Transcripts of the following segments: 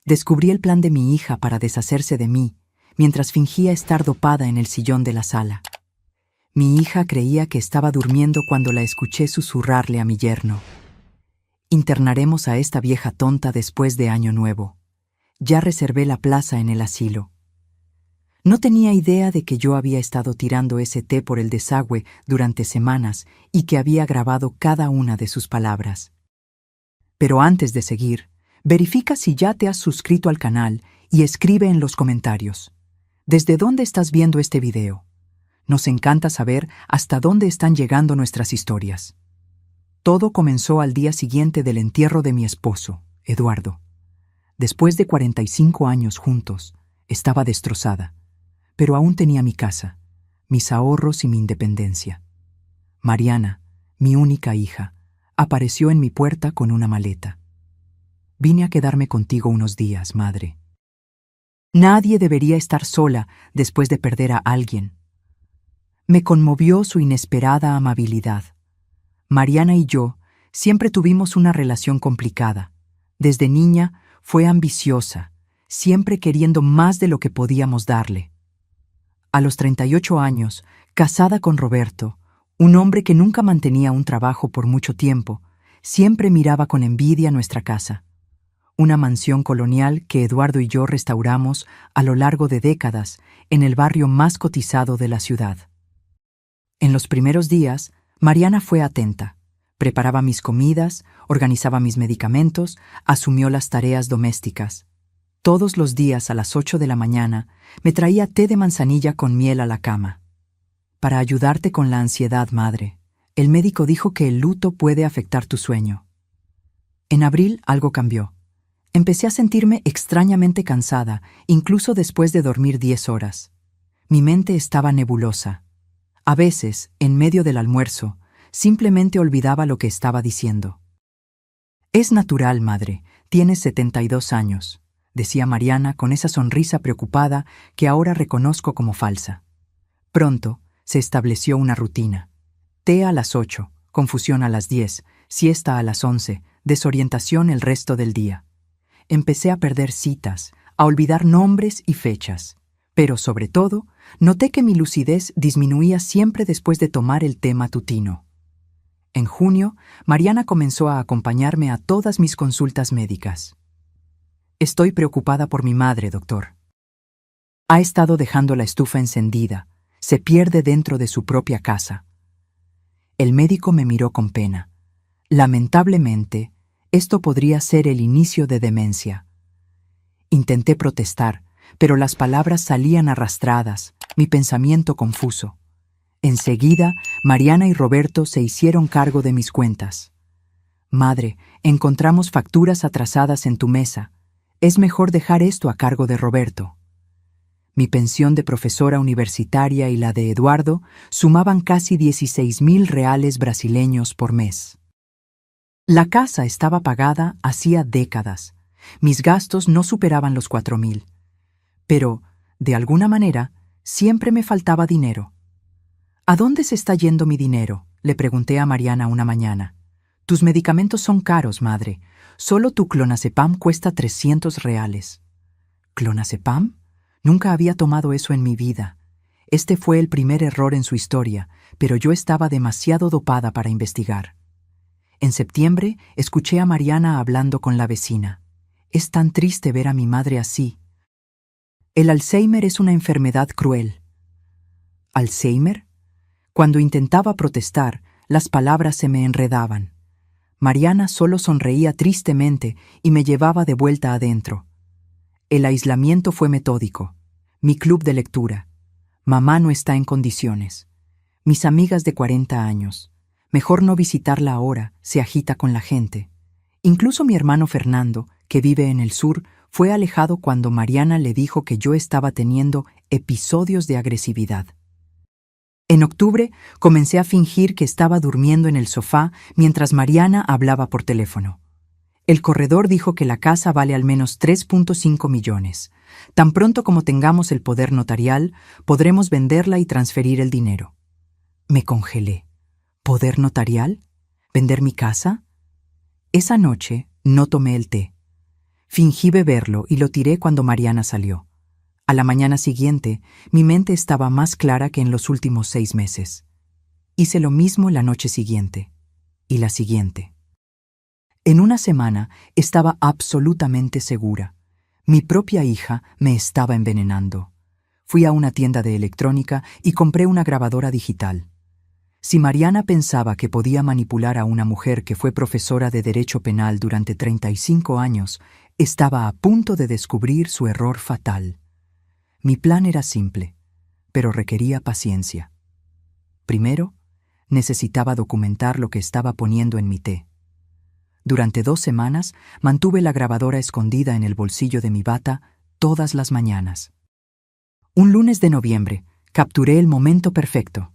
Descubrí el plan de mi hija para deshacerse de mí, mientras fingía estar dopada en el sillón de la sala. Mi hija creía que estaba durmiendo cuando la escuché susurrarle a mi yerno: «Internaremos a esta vieja tonta después de Año Nuevo. Ya reservé la plaza en el asilo». No tenía idea de que yo había estado tirando ese té por el desagüe durante semanas y que había grabado cada una de sus palabras. Pero antes de seguir, verifica si ya te has suscrito al canal y escribe en los comentarios: ¿desde dónde estás viendo este video? Nos encanta saber hasta dónde están llegando nuestras historias. Todo comenzó al día siguiente del entierro de mi esposo, Eduardo. Después de 45 años juntos, estaba destrozada, pero aún tenía mi casa, mis ahorros y mi independencia. Mariana, mi única hija, apareció en mi puerta con una maleta. «Vine a quedarme contigo unos días, madre. Nadie debería estar sola después de perder a alguien». Me conmovió su inesperada amabilidad. Mariana y yo siempre tuvimos una relación complicada. Desde niña fue ambiciosa, siempre queriendo más de lo que podíamos darle. A los 38 años, casada con Roberto, un hombre que nunca mantenía un trabajo por mucho tiempo, siempre miraba con envidia nuestra casa. Una mansión colonial que Eduardo y yo restauramos a lo largo de décadas en el barrio más cotizado de la ciudad. En los primeros días, Mariana fue atenta. Preparaba mis comidas, organizaba mis medicamentos, asumió las tareas domésticas. Todos los días a las 8 de la mañana me traía té de manzanilla con miel a la cama. «Para ayudarte con la ansiedad, madre. El médico dijo que el luto puede afectar tu sueño». En abril algo cambió. Empecé a sentirme extrañamente cansada, incluso después de dormir 10 horas. Mi mente estaba nebulosa. A veces, en medio del almuerzo, simplemente olvidaba lo que estaba diciendo. «Es natural, madre. Tienes 72 años», decía Mariana con esa sonrisa preocupada que ahora reconozco como falsa. Pronto se estableció una rutina. Té a las 8, confusión a las 10, siesta a las 11, desorientación el resto del día. Empecé a perder citas, a olvidar nombres y fechas. Pero, sobre todo, noté que mi lucidez disminuía siempre después de tomar el té matutino. En junio, Mariana comenzó a acompañarme a todas mis consultas médicas. «Estoy preocupada por mi madre, doctor. Ha estado dejando la estufa encendida. Se pierde dentro de su propia casa». El médico me miró con pena. «Lamentablemente, esto podría ser el inicio de demencia». Intenté protestar, pero las palabras salían arrastradas, mi pensamiento confuso. Enseguida, Mariana y Roberto se hicieron cargo de mis cuentas. «Madre, encontramos facturas atrasadas en tu mesa. Es mejor dejar esto a cargo de Roberto». Mi pensión de profesora universitaria y la de Eduardo sumaban casi 16.000 reales brasileños por mes. La casa estaba pagada hacía décadas. Mis gastos no superaban los 4.000. Pero, de alguna manera, siempre me faltaba dinero. «¿A dónde se está yendo mi dinero?», le pregunté a Mariana una mañana. «Tus medicamentos son caros, madre. Solo tu clonazepam cuesta 300 reales». «¿Clonazepam? Nunca había tomado eso en mi vida. Este fue el primer error en su historia, pero yo estaba demasiado dopada para investigar». En septiembre, escuché a Mariana hablando con la vecina. «Es tan triste ver a mi madre así. El Alzheimer es una enfermedad cruel». «¿Alzheimer?». Cuando intentaba protestar, las palabras se me enredaban. Mariana solo sonreía tristemente y me llevaba de vuelta adentro. El aislamiento fue metódico. Mi club de lectura. Mamá no está en condiciones. Mis amigas de 40 años. Mejor no visitarla ahora, se agita con la gente. Incluso mi hermano Fernando, que vive en el sur, fue alejado cuando Mariana le dijo que yo estaba teniendo episodios de agresividad. En octubre, comencé a fingir que estaba durmiendo en el sofá mientras Mariana hablaba por teléfono. El corredor dijo que la casa vale al menos 3.5 millones. Tan pronto como tengamos el poder notarial, podremos venderla y transferir el dinero. Me congelé. ¿Poder notarial? ¿Vender mi casa? Esa noche no tomé el té. Fingí beberlo y lo tiré cuando Mariana salió. A la mañana siguiente, mi mente estaba más clara que en los últimos 6 meses. Hice lo mismo la noche siguiente. Y la siguiente. En una semana estaba absolutamente segura. Mi propia hija me estaba envenenando. Fui a una tienda de electrónica y compré una grabadora digital. Si Mariana pensaba que podía manipular a una mujer que fue profesora de Derecho Penal durante 35 años, estaba a punto de descubrir su error fatal. Mi plan era simple, pero requería paciencia. Primero, necesitaba documentar lo que estaba poniendo en mi té. Durante 2 semanas mantuve la grabadora escondida en el bolsillo de mi bata todas las mañanas. Un lunes de noviembre, capturé el momento perfecto.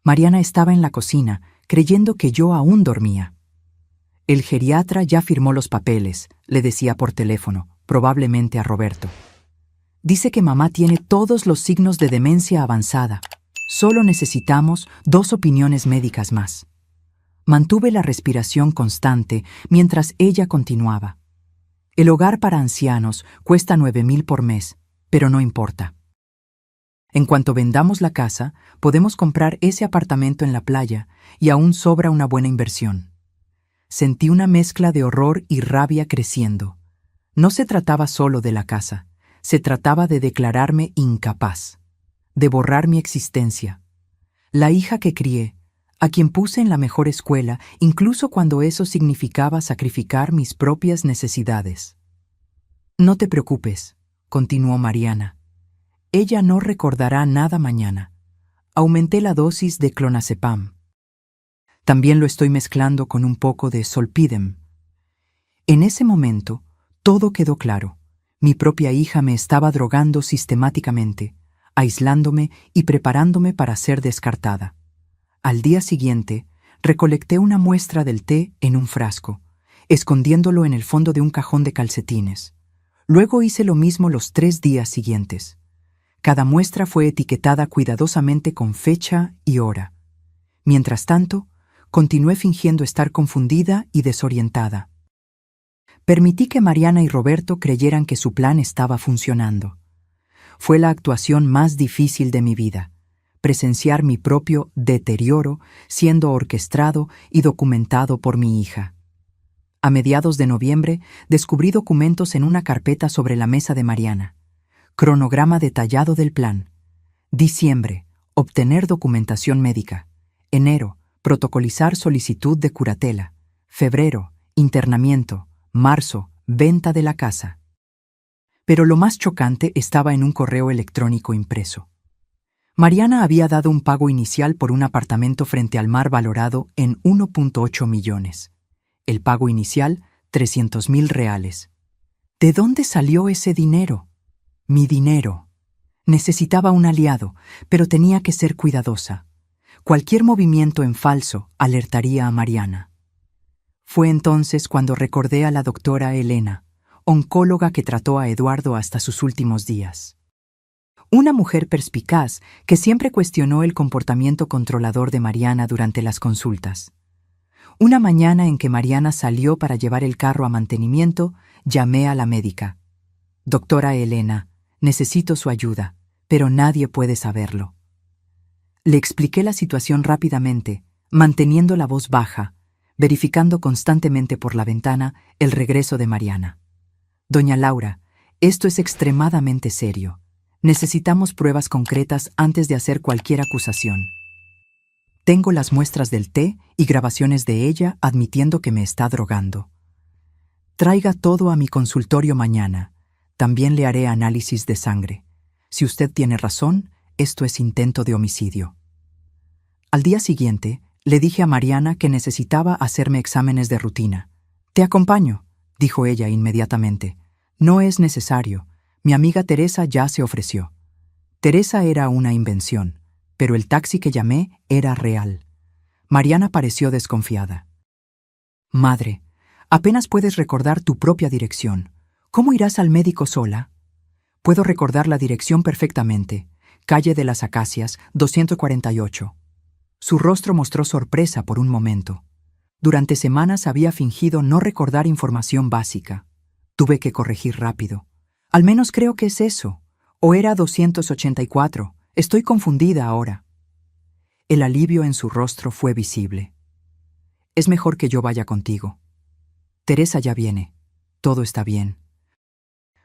Mariana estaba en la cocina, creyendo que yo aún dormía. El geriatra ya firmó los papeles, le decía por teléfono, probablemente a Roberto. Dice que mamá tiene todos los signos de demencia avanzada. Solo necesitamos 2 opiniones médicas más. Mantuve la respiración constante mientras ella continuaba. El hogar para ancianos cuesta 9,000 por mes, pero no importa. En cuanto vendamos la casa, podemos comprar ese apartamento en la playa y aún sobra una buena inversión. Sentí una mezcla de horror y rabia creciendo. No se trataba solo de la casa, se trataba de declararme incapaz, de borrar mi existencia. La hija que crié, a quien puse en la mejor escuela, incluso cuando eso significaba sacrificar mis propias necesidades. No te preocupes, continuó Mariana. Ella no recordará nada mañana. Aumenté la dosis de clonazepam. También lo estoy mezclando con un poco de zolpidem. En ese momento, todo quedó claro. Mi propia hija me estaba drogando sistemáticamente, aislándome y preparándome para ser descartada. Al día siguiente, recolecté una muestra del té en un frasco, escondiéndolo en el fondo de un cajón de calcetines. Luego hice lo mismo los 3 días siguientes. Cada muestra fue etiquetada cuidadosamente con fecha y hora. Mientras tanto, continué fingiendo estar confundida y desorientada. Permití que Mariana y Roberto creyeran que su plan estaba funcionando. Fue la actuación más difícil de mi vida, presenciar mi propio deterioro siendo orquestado y documentado por mi hija. A mediados de noviembre, descubrí documentos en una carpeta sobre la mesa de Mariana. Cronograma detallado del plan. Diciembre, obtener documentación médica. Enero, protocolizar solicitud de curatela. Febrero, internamiento. Marzo, venta de la casa. Pero lo más chocante estaba en un correo electrónico impreso. Mariana había dado un pago inicial por un apartamento frente al mar valorado en 1,8 millones. El pago inicial, 300,000 reales. ¿De dónde salió ese dinero? Mi dinero. Necesitaba un aliado, pero tenía que ser cuidadosa. Cualquier movimiento en falso alertaría a Mariana. Fue entonces cuando recordé a la doctora Elena, oncóloga que trató a Eduardo hasta sus últimos días. Una mujer perspicaz que siempre cuestionó el comportamiento controlador de Mariana durante las consultas. Una mañana en que Mariana salió para llevar el carro a mantenimiento, llamé a la médica. Doctora Elena, necesito su ayuda, pero nadie puede saberlo. Le expliqué la situación rápidamente, manteniendo la voz baja, verificando constantemente por la ventana el regreso de Mariana. Doña Laura, esto es extremadamente serio. Necesitamos pruebas concretas antes de hacer cualquier acusación. Tengo las muestras del té y grabaciones de ella admitiendo que me está drogando. Traiga todo a mi consultorio mañana. También le haré análisis de sangre. Si usted tiene razón, esto es intento de homicidio. Al día siguiente, le dije a Mariana que necesitaba hacerme exámenes de rutina. «Te acompaño», dijo ella inmediatamente. «No es necesario. Mi amiga Teresa ya se ofreció». Teresa era una invención, pero el taxi que llamé era real. Mariana pareció desconfiada. «Madre, apenas puedes recordar tu propia dirección. ¿Cómo irás al médico sola?» «Puedo recordar la dirección perfectamente. Calle de las Acacias, 248. Su rostro mostró sorpresa por un momento. Durante semanas había fingido no recordar información básica. Tuve que corregir rápido. Al menos creo que es eso. O era 284. Estoy confundida ahora. El alivio en su rostro fue visible. Es mejor que yo vaya contigo. Teresa ya viene. Todo está bien.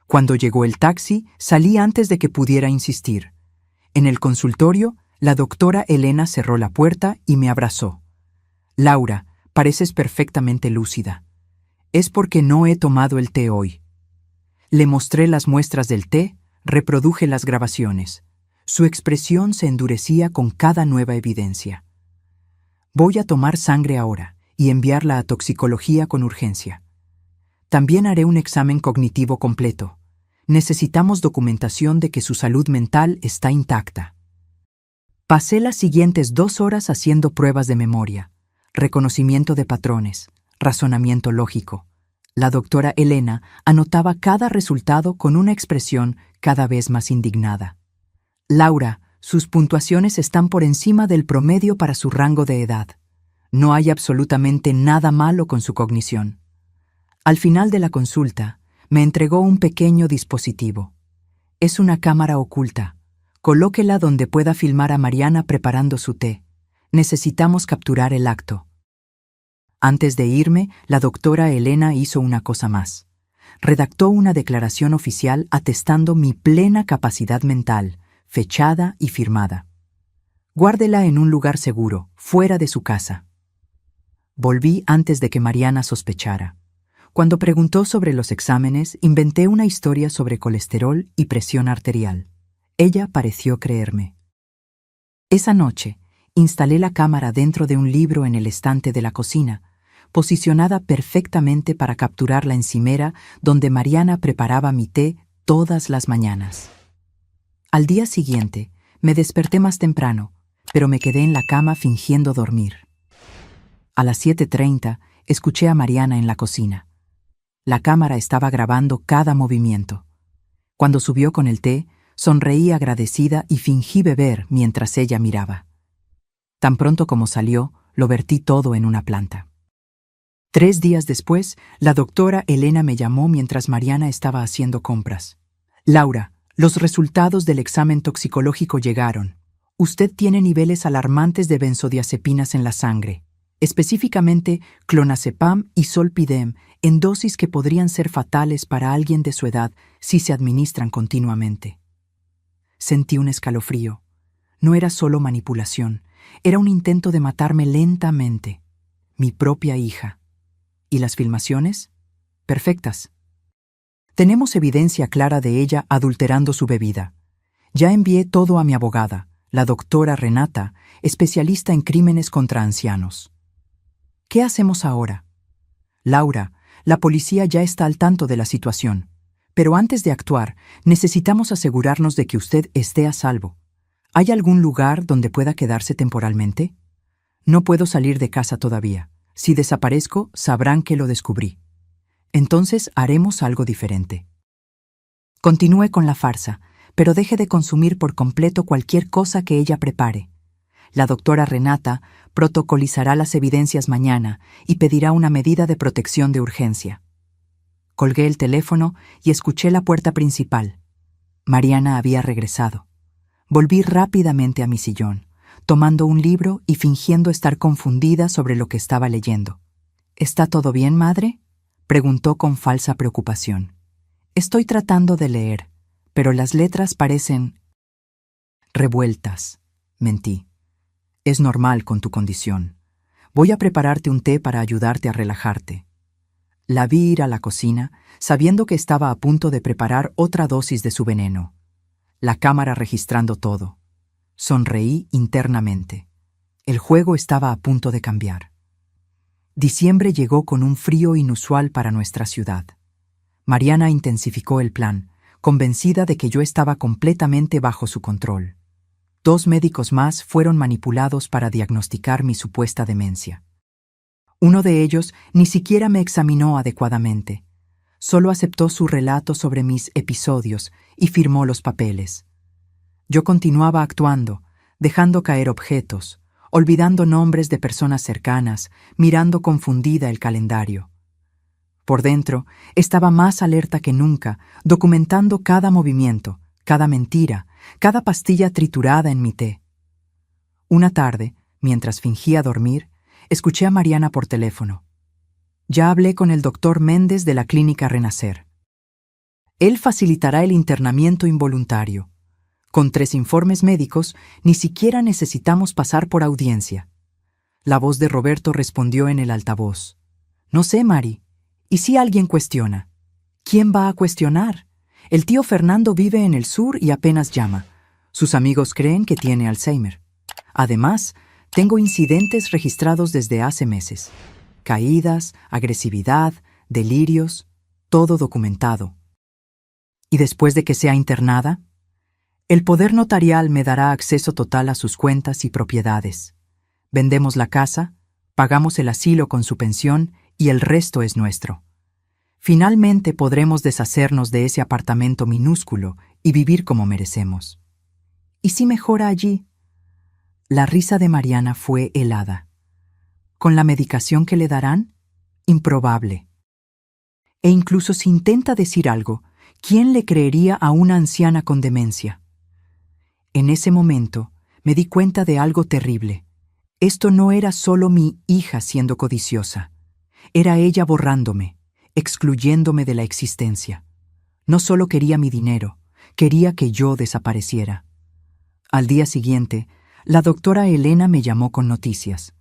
Cuando llegó el taxi, salí antes de que pudiera insistir. En el consultorio, la doctora Elena cerró la puerta y me abrazó. Laura, pareces perfectamente lúcida. Es porque no he tomado el té hoy. Le mostré las muestras del té, reproduje las grabaciones. Su expresión se endurecía con cada nueva evidencia. Voy a tomar sangre ahora y enviarla a toxicología con urgencia. También haré un examen cognitivo completo. Necesitamos documentación de que su salud mental está intacta. Pasé las siguientes 2 horas haciendo pruebas de memoria, reconocimiento de patrones, razonamiento lógico. La doctora Elena anotaba cada resultado con una expresión cada vez más indignada. Laura, sus puntuaciones están por encima del promedio para su rango de edad. No hay absolutamente nada malo con su cognición. Al final de la consulta, me entregó un pequeño dispositivo. Es una cámara oculta. Colóquela donde pueda filmar a Mariana preparando su té. Necesitamos capturar el acto. Antes de irme, la doctora Elena hizo una cosa más. Redactó una declaración oficial atestando mi plena capacidad mental, fechada y firmada. Guárdela en un lugar seguro, fuera de su casa. Volví antes de que Mariana sospechara. Cuando preguntó sobre los exámenes, inventé una historia sobre colesterol y presión arterial. Ella pareció creerme. Esa noche, instalé la cámara dentro de un libro en el estante de la cocina, posicionada perfectamente para capturar la encimera donde Mariana preparaba mi té todas las mañanas. Al día siguiente, me desperté más temprano, pero me quedé en la cama fingiendo dormir. A las 7:30, escuché a Mariana en la cocina. La cámara estaba grabando cada movimiento. Cuando subió con el té, sonreí agradecida y fingí beber mientras ella miraba. Tan pronto como salió, lo vertí todo en una planta. 3 días después, la doctora Elena me llamó mientras Mariana estaba haciendo compras. Laura, los resultados del examen toxicológico llegaron. Usted tiene niveles alarmantes de benzodiazepinas en la sangre, específicamente clonazepam y zolpidem, en dosis que podrían ser fatales para alguien de su edad si se administran continuamente. Sentí un escalofrío. No era solo manipulación, era un intento de matarme lentamente. Mi propia hija. ¿Y las filmaciones? Perfectas. Tenemos evidencia clara de ella adulterando su bebida. Ya envié todo a mi abogada, la doctora Renata, especialista en crímenes contra ancianos. ¿Qué hacemos ahora? Laura, la policía ya está al tanto de la situación, pero antes de actuar, necesitamos asegurarnos de que usted esté a salvo. ¿Hay algún lugar donde pueda quedarse temporalmente? No puedo salir de casa todavía. Si desaparezco, sabrán que lo descubrí. Entonces haremos algo diferente. Continúe con la farsa, pero deje de consumir por completo cualquier cosa que ella prepare. La doctora Renata protocolizará las evidencias mañana y pedirá una medida de protección de urgencia. Colgué el teléfono y escuché la puerta principal. Mariana había regresado. Volví rápidamente a mi sillón, tomando un libro y fingiendo estar confundida sobre lo que estaba leyendo. ¿Está todo bien, madre?, preguntó con falsa preocupación. Estoy tratando de leer, pero las letras parecen revueltas, mentí. Es normal con tu condición. Voy a prepararte un té para ayudarte a relajarte. La vi ir a la cocina, sabiendo que estaba a punto de preparar otra dosis de su veneno. La cámara registrando todo. Sonreí internamente. El juego estaba a punto de cambiar. Diciembre llegó con un frío inusual para nuestra ciudad. Mariana intensificó el plan, convencida de que yo estaba completamente bajo su control. 2 médicos más fueron manipulados para diagnosticar mi supuesta demencia. Uno de ellos ni siquiera me examinó adecuadamente. Solo aceptó su relato sobre mis episodios y firmó los papeles. Yo continuaba actuando, dejando caer objetos, olvidando nombres de personas cercanas, mirando confundida el calendario. Por dentro, estaba más alerta que nunca, documentando cada movimiento, cada mentira, cada pastilla triturada en mi té. Una tarde, mientras fingía dormir, escuché a Mariana por teléfono. Ya hablé con el doctor Méndez de la clínica Renacer. Él facilitará el internamiento involuntario. Con 3 informes médicos, ni siquiera necesitamos pasar por audiencia. La voz de Roberto respondió en el altavoz. No sé, Mari. ¿Y si alguien cuestiona? ¿Quién va a cuestionar? El tío Fernando vive en el sur y apenas llama. Sus amigos creen que tiene Alzheimer. Además, tengo incidentes registrados desde hace meses. Caídas, agresividad, delirios, todo documentado. ¿Y después de que sea internada? El poder notarial me dará acceso total a sus cuentas y propiedades. Vendemos la casa, pagamos el asilo con su pensión y el resto es nuestro. Finalmente podremos deshacernos de ese apartamento minúsculo y vivir como merecemos. ¿Y si mejora allí? La risa de Mariana fue helada. ¿Con la medicación que le darán? Improbable. E incluso si intenta decir algo, ¿quién le creería a una anciana con demencia? En ese momento me di cuenta de algo terrible. Esto no era solo mi hija siendo codiciosa. Era ella borrándome, excluyéndome de la existencia. No solo quería mi dinero, quería que yo desapareciera. Al día siguiente, la doctora Elena me llamó con noticias.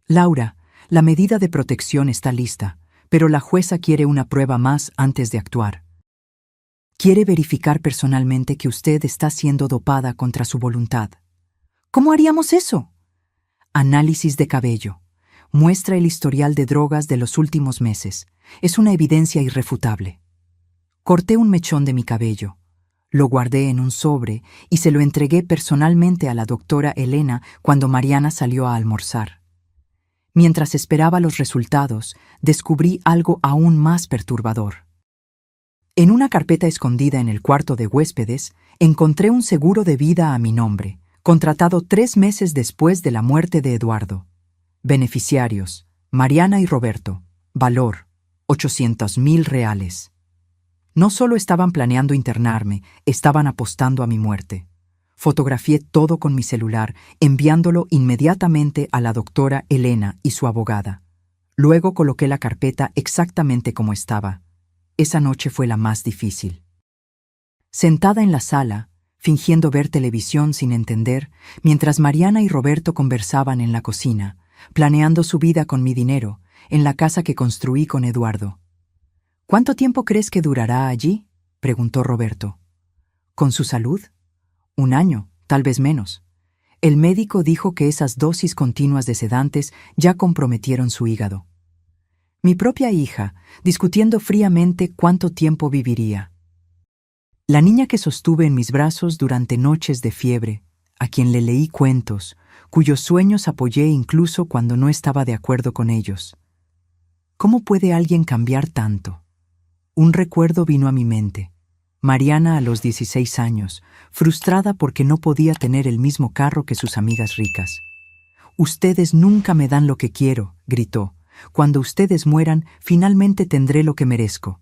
Laura, la medida de protección está lista, pero la jueza quiere una prueba más antes de actuar. Quiere verificar personalmente que usted está siendo dopada contra su voluntad. ¿Cómo haríamos eso? Análisis de cabello. Muestra el historial de drogas de los últimos meses. Es una evidencia irrefutable. Corté un mechón de mi cabello. Lo guardé en un sobre y se lo entregué personalmente a la doctora Elena cuando Mariana salió a almorzar. Mientras esperaba los resultados, descubrí algo aún más perturbador. En una carpeta escondida en el cuarto de huéspedes, encontré un seguro de vida a mi nombre, contratado 3 meses después de la muerte de Eduardo. Beneficiarios: Mariana y Roberto. Valor: 800,000 reales. No solo estaban planeando internarme, estaban apostando a mi muerte. Fotografié todo con mi celular, enviándolo inmediatamente a la doctora Elena y su abogada. Luego coloqué la carpeta exactamente como estaba. Esa noche fue la más difícil. Sentada en la sala, fingiendo ver televisión sin entender, mientras Mariana y Roberto conversaban en la cocina, planeando su vida con mi dinero, en la casa que construí con Eduardo. ¿Cuánto tiempo crees que durará allí?, preguntó Roberto. ¿Con su salud? 1 año, tal vez menos. El médico dijo que esas dosis continuas de sedantes ya comprometieron su hígado. Mi propia hija, discutiendo fríamente cuánto tiempo viviría. La niña que sostuve en mis brazos durante noches de fiebre, a quien le leí cuentos, cuyos sueños apoyé incluso cuando no estaba de acuerdo con ellos. ¿Cómo puede alguien cambiar tanto? Un recuerdo vino a mi mente. Mariana a los 16 años, frustrada porque no podía tener el mismo carro que sus amigas ricas. «Ustedes nunca me dan lo que quiero», gritó. «Cuando ustedes mueran, finalmente tendré lo que merezco».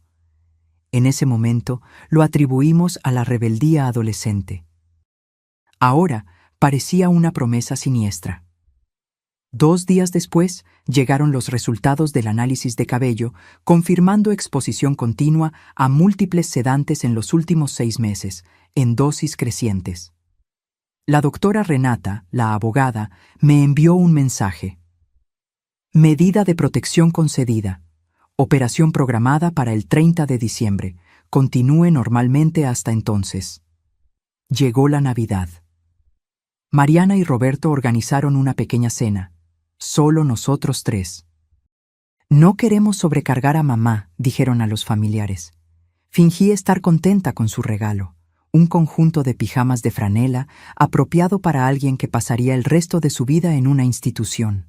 En ese momento lo atribuimos a la rebeldía adolescente. Ahora parecía una promesa siniestra. 2 días después llegaron los resultados del análisis de cabello, confirmando exposición continua a múltiples sedantes en los últimos 6 meses, en dosis crecientes. La doctora Renata, la abogada, me envió un mensaje. Medida de protección concedida. Operación programada para el 30 de diciembre. Continúe normalmente hasta entonces. Llegó la Navidad. Mariana y Roberto organizaron una pequeña cena. Solo nosotros 3. «No queremos sobrecargar a mamá», dijeron a los familiares. Fingí estar contenta con su regalo, un conjunto de pijamas de franela apropiado para alguien que pasaría el resto de su vida en una institución.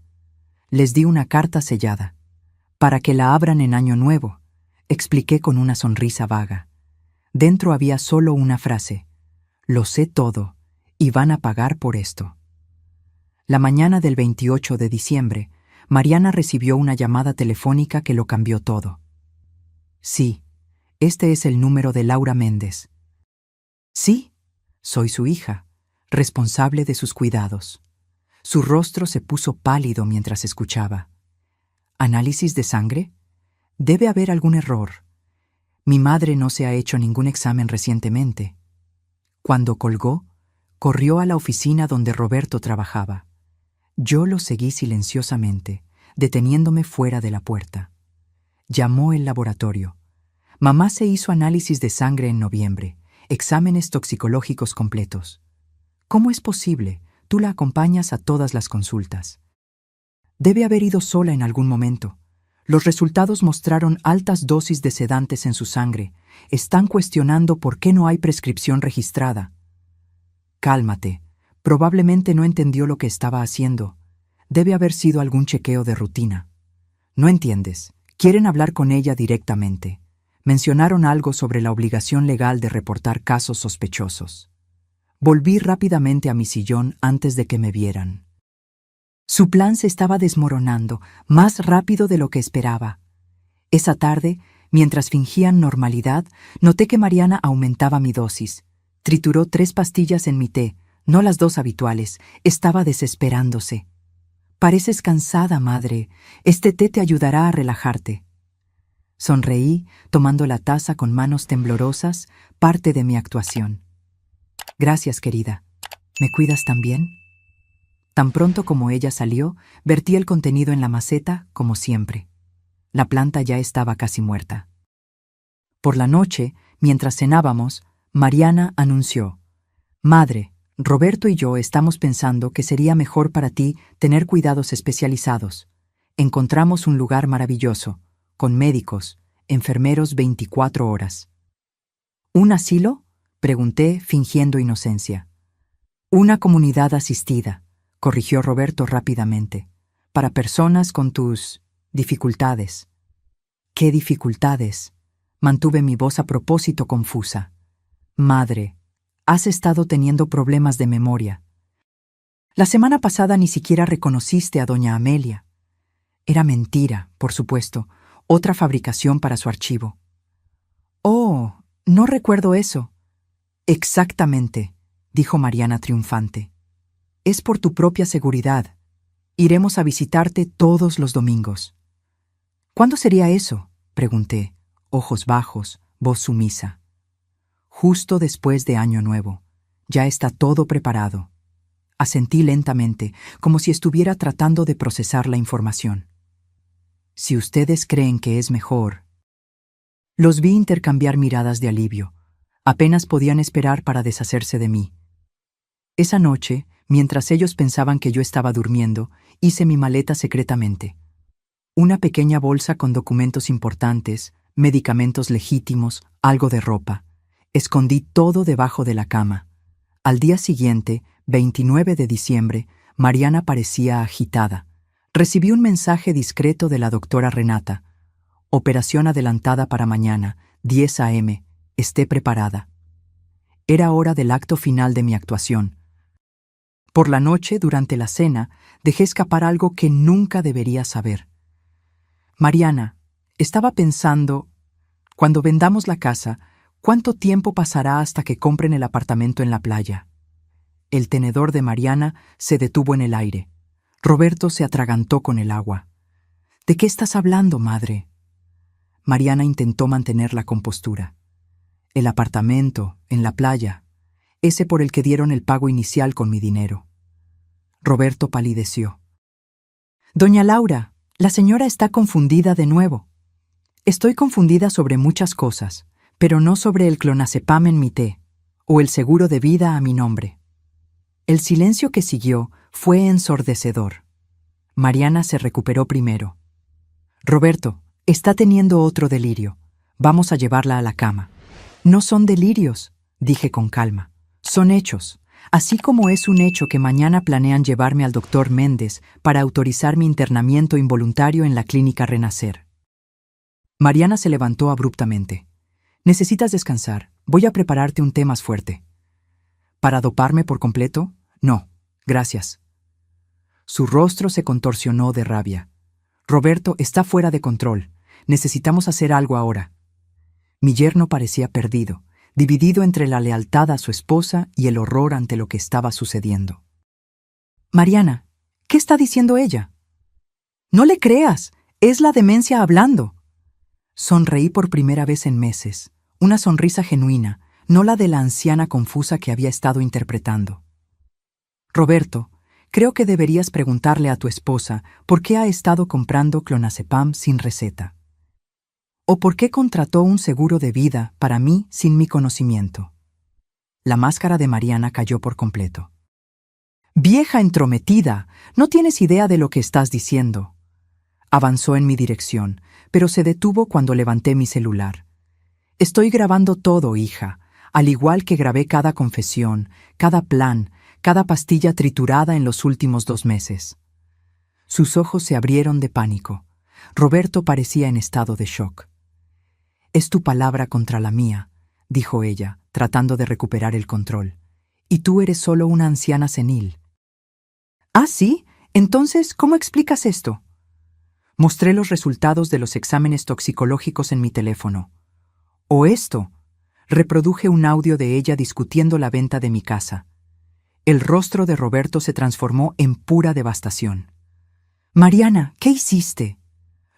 Les di una carta sellada. «Para que la abran en Año Nuevo», expliqué con una sonrisa vaga. Dentro había solo una frase: «Lo sé todo, y van a pagar por esto». La mañana del 28 de diciembre, Mariana recibió una llamada telefónica que lo cambió todo. Sí, este es el número de Laura Méndez. Sí, soy su hija, responsable de sus cuidados. Su rostro se puso pálido mientras escuchaba. ¿Análisis de sangre? Debe haber algún error. Mi madre no se ha hecho ningún examen recientemente. Cuando colgó, corrió a la oficina donde Roberto trabajaba. Yo lo seguí silenciosamente, deteniéndome fuera de la puerta. Llamó el laboratorio. Mamá se hizo análisis de sangre en noviembre, exámenes toxicológicos completos. ¿Cómo es posible? Tú la acompañas a todas las consultas. Debe haber ido sola en algún momento. Los resultados mostraron altas dosis de sedantes en su sangre. Están cuestionando por qué no hay prescripción registrada. Cálmate. Probablemente no entendió lo que estaba haciendo. Debe haber sido algún chequeo de rutina. No entiendes. Quieren hablar con ella directamente. Mencionaron algo sobre la obligación legal de reportar casos sospechosos. Volví rápidamente a mi sillón antes de que me vieran. Su plan se estaba desmoronando, más rápido de lo que esperaba. Esa tarde, mientras fingían normalidad, noté que Mariana aumentaba mi dosis. Trituró 3 pastillas en mi té, no las 2 habituales. Estaba desesperándose. Pareces cansada, madre. Este té te ayudará a relajarte. Sonreí, tomando la taza con manos temblorosas, parte de mi actuación. Gracias, querida. ¿Me cuidas también? Tan pronto como ella salió, vertí el contenido en la maceta, como siempre. La planta ya estaba casi muerta. Por la noche, mientras cenábamos, Mariana anunció: Madre, Roberto y yo estamos pensando que sería mejor para ti tener cuidados especializados. Encontramos un lugar maravilloso, con médicos, enfermeros 24 horas. ¿Un asilo?, pregunté, fingiendo inocencia. Una comunidad asistida, corrigió Roberto rápidamente, para personas con tus dificultades. ¿Qué dificultades? Mantuve mi voz a propósito confusa. Madre, has estado teniendo problemas de memoria. La semana pasada ni siquiera reconociste a doña Amelia. Era mentira, por supuesto, otra fabricación para su archivo. Oh, no recuerdo eso. Exactamente, dijo Mariana triunfante. Es por tu propia seguridad. Iremos a visitarte todos los domingos. ¿Cuándo sería eso?, pregunté, ojos bajos, voz sumisa. Justo después de Año Nuevo. Ya está todo preparado. Asentí lentamente, como si estuviera tratando de procesar la información. Si ustedes creen que es mejor... Los vi intercambiar miradas de alivio. Apenas podían esperar para deshacerse de mí. Esa noche, mientras ellos pensaban que yo estaba durmiendo, hice mi maleta secretamente. Una pequeña bolsa con documentos importantes, medicamentos legítimos, algo de ropa. Escondí todo debajo de la cama. Al día siguiente, 29 de diciembre, Mariana parecía agitada. Recibí un mensaje discreto de la doctora Renata. Operación adelantada para mañana, 10 a.m. Esté preparada. Era hora del acto final de mi actuación. Por la noche, durante la cena, dejé escapar algo que nunca debería saber. Mariana, estaba pensando, cuando vendamos la casa, ¿cuánto tiempo pasará hasta que compren el apartamento en la playa? El tenedor de Mariana se detuvo en el aire. Roberto se atragantó con el agua. ¿De qué estás hablando, madre? Mariana intentó mantener la compostura. El apartamento, en la playa, ese por el que dieron el pago inicial con mi dinero. Roberto palideció. Doña Laura, la señora está confundida de nuevo. Estoy confundida sobre muchas cosas, pero no sobre el clonazepam en mi té, o el seguro de vida a mi nombre. El silencio que siguió fue ensordecedor. Mariana se recuperó primero. Roberto, está teniendo otro delirio. Vamos a llevarla a la cama. No son delirios, dije con calma. Son hechos. Así como es un hecho que mañana planean llevarme al doctor Méndez para autorizar mi internamiento involuntario en la clínica Renacer. Mariana se levantó abruptamente. Necesitas descansar. Voy a prepararte un té más fuerte. ¿Para doparme por completo? No, gracias. Su rostro se contorsionó de rabia. Roberto está fuera de control. Necesitamos hacer algo ahora. Mi yerno parecía perdido, dividido entre la lealtad a su esposa y el horror ante lo que estaba sucediendo. Mariana, ¿qué está diciendo ella? No le creas, es la demencia hablando. Sonreí por primera vez en meses, una sonrisa genuina, no la de la anciana confusa que había estado interpretando. Roberto, creo que deberías preguntarle a tu esposa por qué ha estado comprando clonazepam sin receta. ¿O por qué contrató un seguro de vida para mí sin mi conocimiento? La máscara de Mariana cayó por completo. Vieja entrometida, no tienes idea de lo que estás diciendo. Avanzó en mi dirección, pero se detuvo cuando levanté mi celular. Estoy grabando todo, hija, al igual que grabé cada confesión, cada plan, cada pastilla triturada en los últimos 2 meses. Sus ojos se abrieron de pánico. Roberto parecía en estado de shock. «Es tu palabra contra la mía», dijo ella, tratando de recuperar el control. «Y tú eres solo una anciana senil». «¿Ah, sí? Entonces, ¿cómo explicas esto?» Mostré los resultados de los exámenes toxicológicos en mi teléfono. «¿O esto?» Reproduje un audio de ella discutiendo la venta de mi casa. El rostro de Roberto se transformó en pura devastación. «Mariana, ¿qué hiciste?»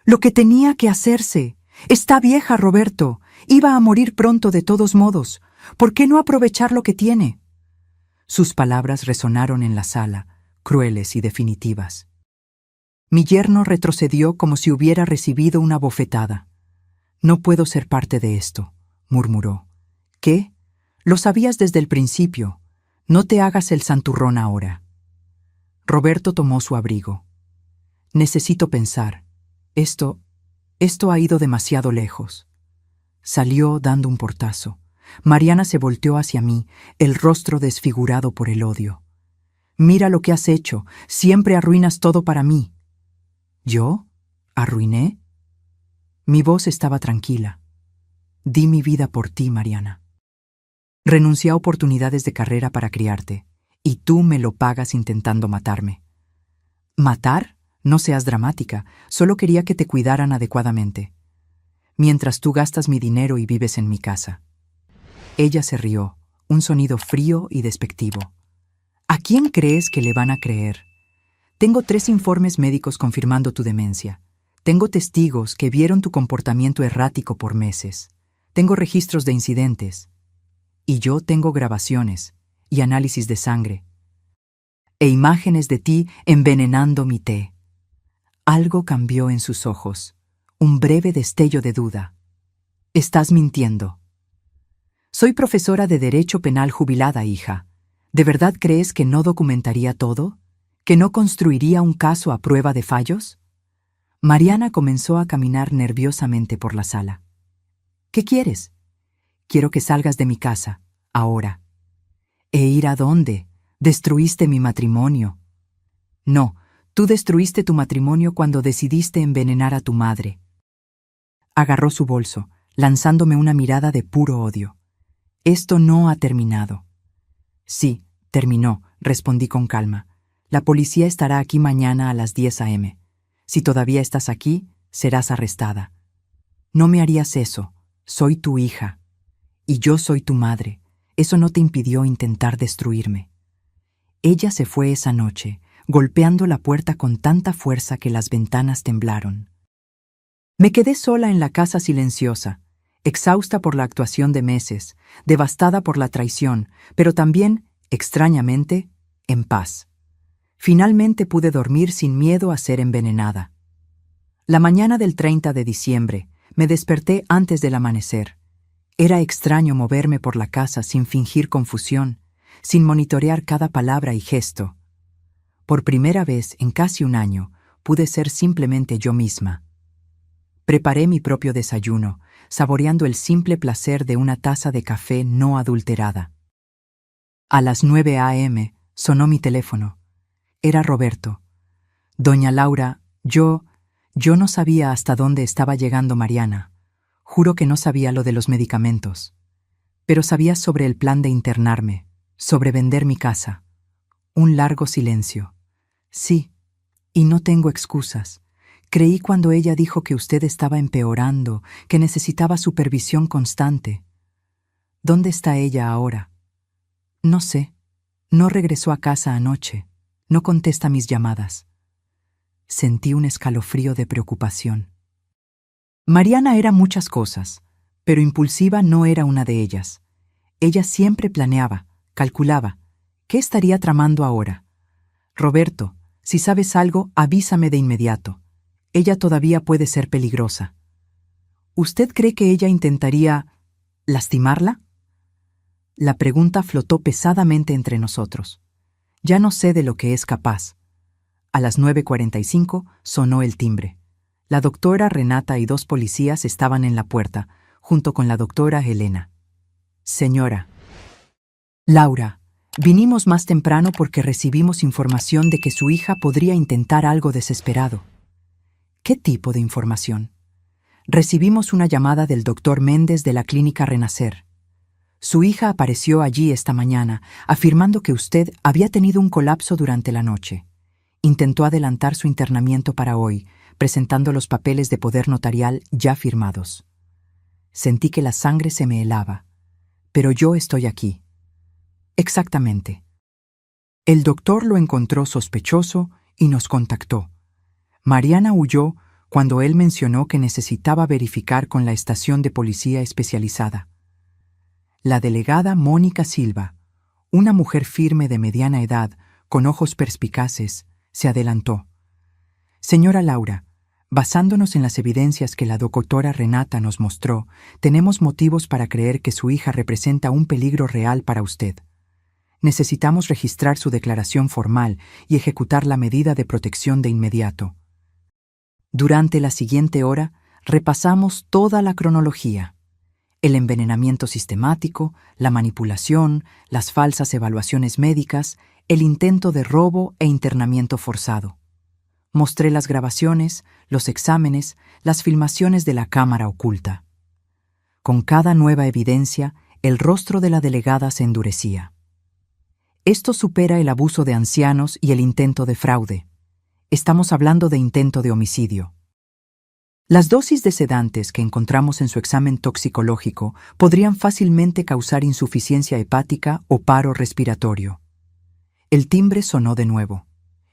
«Lo que tenía que hacerse. Está vieja, Roberto. Iba a morir pronto de todos modos. ¿Por qué no aprovechar lo que tiene?» Sus palabras resonaron en la sala, crueles y definitivas. Mi yerno retrocedió como si hubiera recibido una bofetada. «No puedo ser parte de esto», murmuró. «¿Qué? Lo sabías desde el principio. No te hagas el santurrón ahora». Roberto tomó su abrigo. «Necesito pensar. Esto ha ido demasiado lejos». Salió dando un portazo. Mariana se volteó hacia mí, el rostro desfigurado por el odio. «Mira lo que has hecho. Siempre arruinas todo para mí». «¿Yo? ¿Arruiné?» Mi voz estaba tranquila. «Di mi vida por ti, Mariana. Renuncié a oportunidades de carrera para criarte, y tú me lo pagas intentando matarme». «¿Matar? No seas dramática. Solo quería que te cuidaran adecuadamente. Mientras tú gastas mi dinero y vives en mi casa». Ella se rió, un sonido frío y despectivo. «¿A quién crees que le van a creer? Tengo 3 informes médicos confirmando tu demencia. Tengo testigos que vieron tu comportamiento errático por meses. Tengo registros de incidentes. Y yo tengo grabaciones y análisis de sangre. E imágenes de ti envenenando mi té». Algo cambió en sus ojos, un breve destello de duda. «Estás mintiendo». «Soy profesora de Derecho Penal jubilada, hija. ¿De verdad crees que no documentaría todo? ¿Que no construiría un caso a prueba de fallos?» Mariana comenzó a caminar nerviosamente por la sala. «¿Qué quieres?» «Quiero que salgas de mi casa, ahora». «¿E ir a dónde? Destruiste mi matrimonio». «No, tú destruiste tu matrimonio cuando decidiste envenenar a tu madre». Agarró su bolso, lanzándome una mirada de puro odio. «Esto no ha terminado». «Sí, terminó», respondí con calma. «La policía estará aquí mañana a las 10 a.m. Si todavía estás aquí, serás arrestada. No me harías eso. Soy tu hija. Y yo soy tu madre. Eso no te impidió intentar destruirme». Ella se fue esa noche, golpeando la puerta con tanta fuerza que las ventanas temblaron. Me quedé sola en la casa silenciosa, exhausta por la actuación de meses, devastada por la traición, pero también, extrañamente, en paz. Finalmente pude dormir sin miedo a ser envenenada. La mañana del 30 de diciembre me desperté antes del amanecer. Era extraño moverme por la casa sin fingir confusión, sin monitorear cada palabra y gesto. Por primera vez en casi un año pude ser simplemente yo misma. Preparé mi propio desayuno, saboreando el simple placer de una taza de café no adulterada. A las 9 a.m. sonó mi teléfono. Era Roberto. «Doña Laura, yo no sabía hasta dónde estaba llegando Mariana. Juro que no sabía lo de los medicamentos. Pero sabía sobre el plan de internarme, sobre vender mi casa». Un largo silencio. «Sí, y no tengo excusas. Creí cuando ella dijo que usted estaba empeorando, que necesitaba supervisión constante. ¿Dónde está ella ahora? No sé. No regresó a casa anoche. No contesta mis llamadas. Sentí un escalofrío de preocupación. Mariana era muchas cosas, pero impulsiva no era una de ellas. Ella siempre planeaba, calculaba. ¿Qué estaría tramando ahora? Roberto, si sabes algo, avísame de inmediato. Ella todavía puede ser peligrosa. ¿Usted cree que ella intentaría lastimarla? La pregunta flotó pesadamente entre nosotros. Ya no sé de lo que es capaz. A las 9:45 sonó el timbre. La doctora Renata y 2 policías estaban en la puerta, junto con la doctora Elena. Señora. Laura, vinimos más temprano porque recibimos información de que su hija podría intentar algo desesperado. ¿Qué tipo de información? Recibimos una llamada del doctor Méndez de la clínica Renacer. Su hija apareció allí esta mañana, afirmando que usted había tenido un colapso durante la noche. Intentó adelantar su internamiento para hoy, presentando los papeles de poder notarial ya firmados. Sentí que la sangre se me helaba. Pero yo estoy aquí. Exactamente. El doctor lo encontró sospechoso y nos contactó. Mariana huyó cuando él mencionó que necesitaba verificar con la estación de policía especializada. La delegada Mónica Silva, una mujer firme de mediana edad, con ojos perspicaces, se adelantó. Señora Laura, basándonos en las evidencias que la doctora Renata nos mostró, tenemos motivos para creer que su hija representa un peligro real para usted. Necesitamos registrar su declaración formal y ejecutar la medida de protección de inmediato. Durante la siguiente hora, repasamos toda la cronología. El envenenamiento sistemático, la manipulación, las falsas evaluaciones médicas, el intento de robo e internamiento forzado. Mostré las grabaciones, los exámenes, las filmaciones de la cámara oculta. Con cada nueva evidencia, el rostro de la delegada se endurecía. Esto supera el abuso de ancianos y el intento de fraude. Estamos hablando de intento de homicidio. Las dosis de sedantes que encontramos en su examen toxicológico podrían fácilmente causar insuficiencia hepática o paro respiratorio. El timbre sonó de nuevo.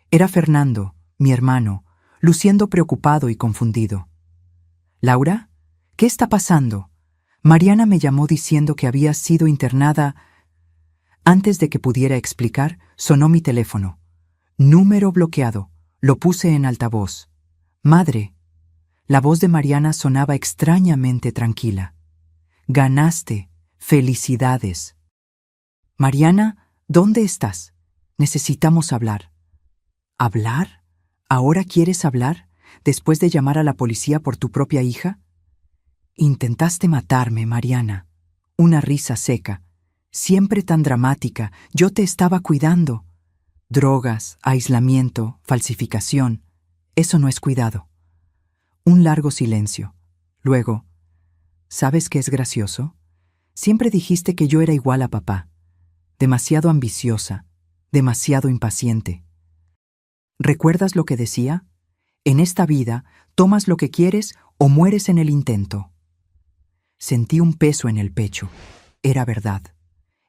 Era Fernando, mi hermano, luciendo preocupado y confundido. «¿Laura? ¿Qué está pasando?» Mariana me llamó diciendo que había sido internada. Antes de que pudiera explicar, sonó mi teléfono. Número bloqueado. Lo puse en altavoz. «Madre». La voz de Mariana sonaba extrañamente tranquila. «Ganaste. Felicidades». «Mariana, ¿dónde estás? Necesitamos hablar». «¿Hablar? ¿Ahora quieres hablar? ¿Después de llamar a la policía por tu propia hija?» «Intentaste matarme, Mariana». Una risa seca. «Siempre tan dramática. Yo te estaba cuidando». «Drogas, aislamiento, falsificación. Eso no es cuidado». Un largo silencio. Luego, ¿sabes qué es gracioso? Siempre dijiste que yo era igual a papá. Demasiado ambiciosa, demasiado impaciente. ¿Recuerdas lo que decía? En esta vida, tomas lo que quieres o mueres en el intento. Sentí un peso en el pecho. Era verdad.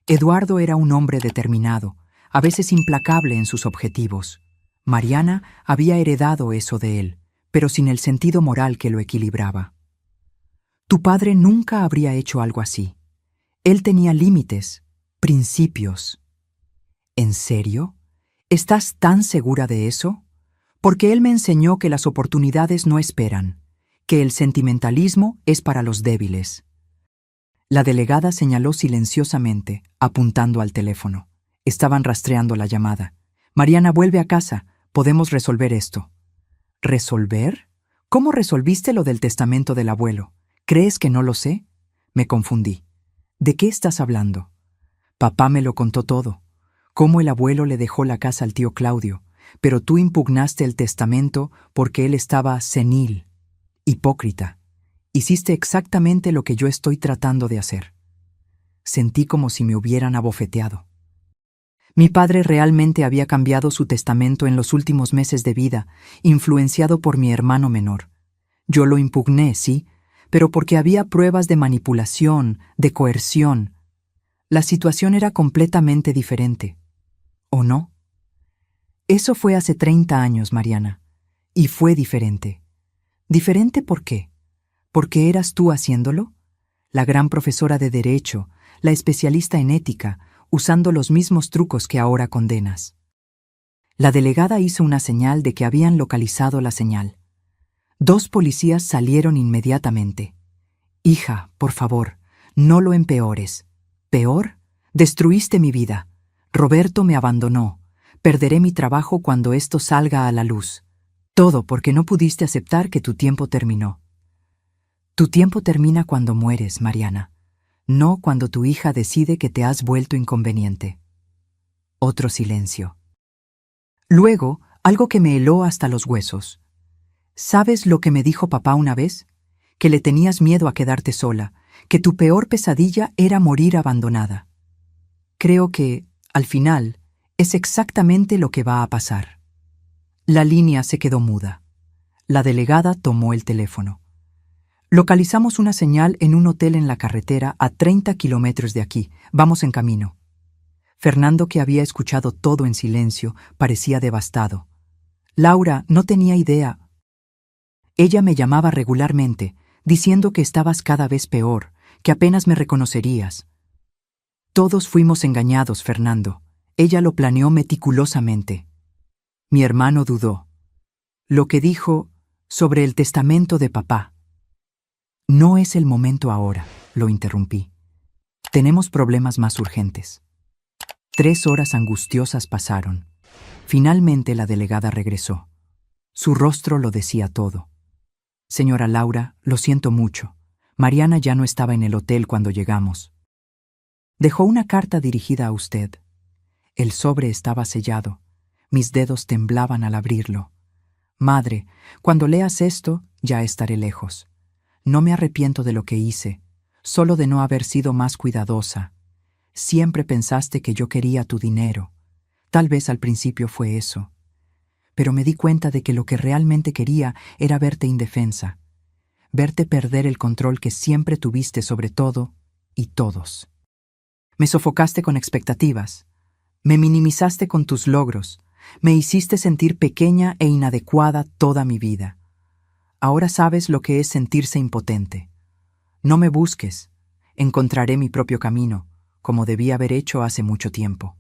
Eduardo era un hombre determinado, a veces implacable en sus objetivos. Mariana había heredado eso de él, pero sin el sentido moral que lo equilibraba. Tu padre nunca habría hecho algo así. Él tenía límites, principios. ¿En serio? ¿Estás tan segura de eso? Porque él me enseñó que las oportunidades no esperan, que el sentimentalismo es para los débiles. La delegada señaló silenciosamente, apuntando al teléfono. Estaban rastreando la llamada. Mariana, vuelve a casa. Podemos resolver esto. ¿Resolver? ¿Cómo resolviste lo del testamento del abuelo? ¿Crees que no lo sé? Me confundí. ¿De qué estás hablando? Papá me lo contó todo. Cómo el abuelo le dejó la casa al tío Claudio, pero tú impugnaste el testamento porque él estaba senil, hipócrita. Hiciste exactamente lo que yo estoy tratando de hacer. Sentí como si me hubieran abofeteado. Mi padre realmente había cambiado su testamento en los últimos meses de vida, influenciado por mi hermano menor. Yo lo impugné, sí, pero porque había pruebas de manipulación, de coerción. La situación era completamente diferente. ¿O no? Eso fue hace 30 años, Mariana. Y fue diferente. ¿Diferente por qué? ¿Porque eras tú haciéndolo? La gran profesora de Derecho, la especialista en ética, usando los mismos trucos que ahora condenas. La delegada hizo una señal de que habían localizado la señal. 2 policías salieron inmediatamente. Hija, por favor, no lo empeores. ¿Peor? Destruiste mi vida. Roberto me abandonó. Perderé mi trabajo cuando esto salga a la luz. Todo porque no pudiste aceptar que tu tiempo terminó. Tu tiempo termina cuando mueres, Mariana, no cuando tu hija decide que te has vuelto inconveniente. Otro silencio. Luego, algo que me heló hasta los huesos. ¿Sabes lo que me dijo papá una vez? Que le tenías miedo a quedarte sola, que tu peor pesadilla era morir abandonada. Creo que, al final, es exactamente lo que va a pasar. La línea se quedó muda. La delegada tomó el teléfono. Localizamos una señal en un hotel en la carretera a 30 kilómetros de aquí. Vamos en camino. Fernando, que había escuchado todo en silencio, parecía devastado. Laura no tenía idea. Ella me llamaba regularmente, diciendo que estabas cada vez peor, que apenas me reconocerías. Todos fuimos engañados, Fernando. Ella lo planeó meticulosamente. Mi hermano dudó. Lo que dijo sobre el testamento de papá. No es el momento ahora, lo interrumpí. Tenemos problemas más urgentes. 3 horas angustiosas pasaron. Finalmente la delegada regresó. Su rostro lo decía todo. Señora Laura, lo siento mucho. Mariana ya no estaba en el hotel cuando llegamos. Dejó una carta dirigida a usted. El sobre estaba sellado. Mis dedos temblaban al abrirlo. Madre, cuando leas esto, ya estaré lejos. No me arrepiento de lo que hice, solo de no haber sido más cuidadosa. Siempre pensaste que yo quería tu dinero. Tal vez al principio fue eso. Pero me di cuenta de que lo que realmente quería era verte indefensa, verte perder el control que siempre tuviste sobre todo y todos. Me sofocaste con expectativas, me minimizaste con tus logros, me hiciste sentir pequeña e inadecuada toda mi vida. Ahora sabes lo que es sentirse impotente. No me busques, encontraré mi propio camino, como debí haber hecho hace mucho tiempo.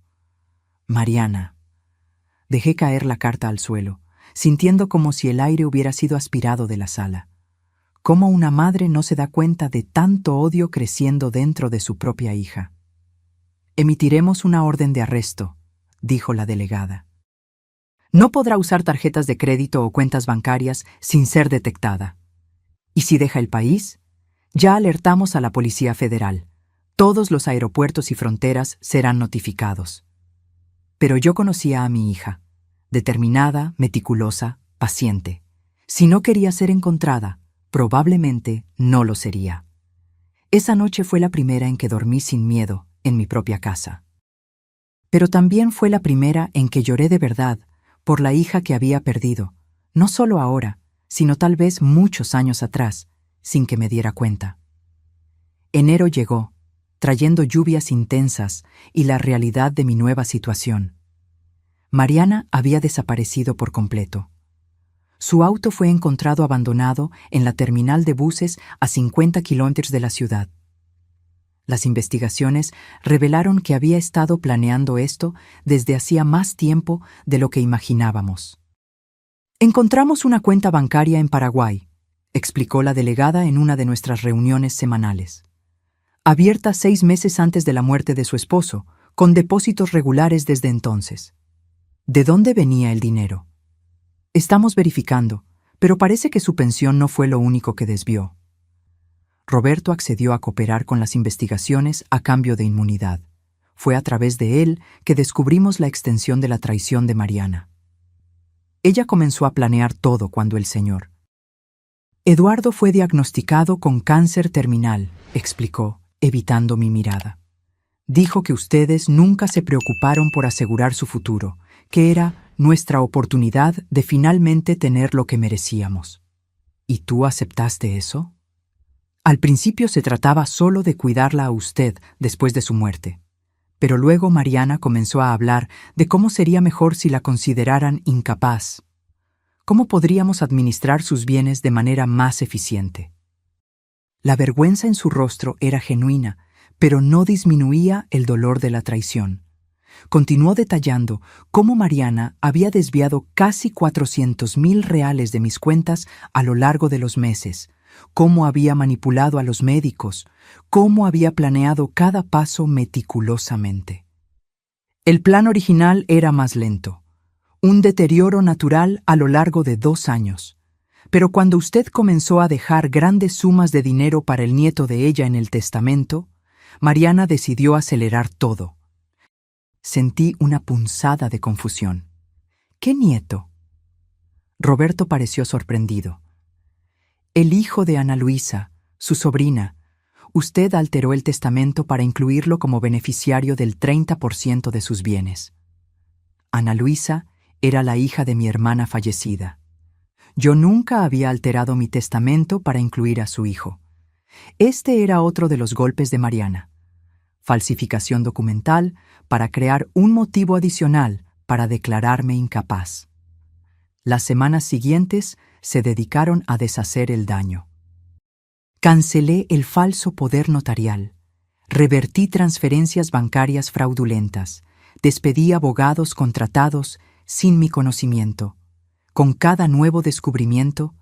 Mariana. Dejé caer la carta al suelo, sintiendo como si el aire hubiera sido aspirado de la sala. ¿Cómo una madre no se da cuenta de tanto odio creciendo dentro de su propia hija? Emitiremos una orden de arresto, dijo la delegada. No podrá usar tarjetas de crédito o cuentas bancarias sin ser detectada. ¿Y si deja el país? Ya alertamos a la Policía Federal. Todos los aeropuertos y fronteras serán notificados. Pero yo conocía a mi hija, determinada, meticulosa, paciente. Si no quería ser encontrada, probablemente no lo sería. Esa noche fue la primera en que dormí sin miedo en mi propia casa. Pero también fue la primera en que lloré de verdad por la hija que había perdido, no solo ahora, sino tal vez muchos años atrás, sin que me diera cuenta. Enero llegó, trayendo lluvias intensas y la realidad de mi nueva situación. Mariana había desaparecido por completo. Su auto fue encontrado abandonado en la terminal de buses a 50 kilómetros de la ciudad. Las investigaciones revelaron que había estado planeando esto desde hacía más tiempo de lo que imaginábamos. Encontramos una cuenta bancaria en Paraguay, explicó la delegada en una de nuestras reuniones semanales. Abierta 6 meses antes de la muerte de su esposo, con depósitos regulares desde entonces. ¿De dónde venía el dinero? Estamos verificando, pero parece que su pensión no fue lo único que desvió. Roberto accedió a cooperar con las investigaciones a cambio de inmunidad. Fue a través de él que descubrimos la extensión de la traición de Mariana. Ella comenzó a planear todo cuando el señor. Eduardo fue diagnosticado con cáncer terminal, explicó, evitando mi mirada. Dijo que ustedes nunca se preocuparon por asegurar su futuro, que era nuestra oportunidad de finalmente tener lo que merecíamos. ¿Y tú aceptaste eso? Al principio se trataba solo de cuidarla a usted después de su muerte. Pero luego Mariana comenzó a hablar de cómo sería mejor si la consideraran incapaz. ¿Cómo podríamos administrar sus bienes de manera más eficiente? La vergüenza en su rostro era genuina, pero no disminuía el dolor de la traición. Continuó detallando cómo Mariana había desviado casi 400,000 reales de mis cuentas a lo largo de los meses, cómo había manipulado a los médicos, cómo había planeado cada paso meticulosamente. El plan original era más lento, un deterioro natural a lo largo de 2 años. Pero cuando usted comenzó a dejar grandes sumas de dinero para el nieto de ella en el testamento, Mariana decidió acelerar todo. Sentí una punzada de confusión. ¿Qué nieto? Roberto pareció sorprendido. El hijo de Ana Luisa, su sobrina. Usted alteró el testamento para incluirlo como beneficiario del 30% de sus bienes. Ana Luisa era la hija de mi hermana fallecida. Yo nunca había alterado mi testamento para incluir a su hijo. Este era otro de los golpes de Mariana. Falsificación documental para crear un motivo adicional para declararme incapaz. Las semanas siguientes se dedicaron a deshacer el daño. Cancelé el falso poder notarial, revertí transferencias bancarias fraudulentas, despedí abogados contratados sin mi conocimiento. Con cada nuevo descubrimiento,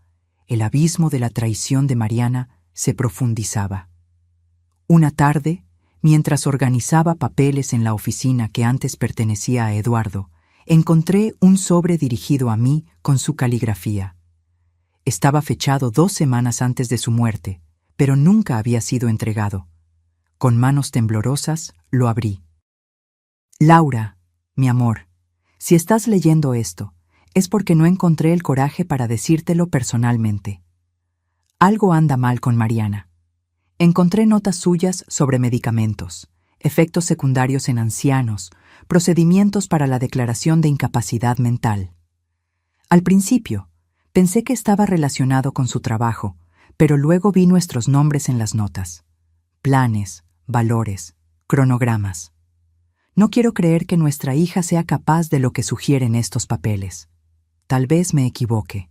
el abismo de la traición de Mariana se profundizaba. Una tarde, mientras organizaba papeles en la oficina que antes pertenecía a Eduardo, encontré un sobre dirigido a mí con su caligrafía. Estaba fechado 2 semanas antes de su muerte, pero nunca había sido entregado. Con manos temblorosas, lo abrí. Laura, mi amor, si estás leyendo esto, es porque no encontré el coraje para decírtelo personalmente. Algo anda mal con Mariana. Encontré notas suyas sobre medicamentos, efectos secundarios en ancianos, procedimientos para la declaración de incapacidad mental. Al principio, pensé que estaba relacionado con su trabajo, pero luego vi nuestros nombres en las notas. Planes, valores, cronogramas. No quiero creer que nuestra hija sea capaz de lo que sugieren estos papeles. Tal vez me equivoque.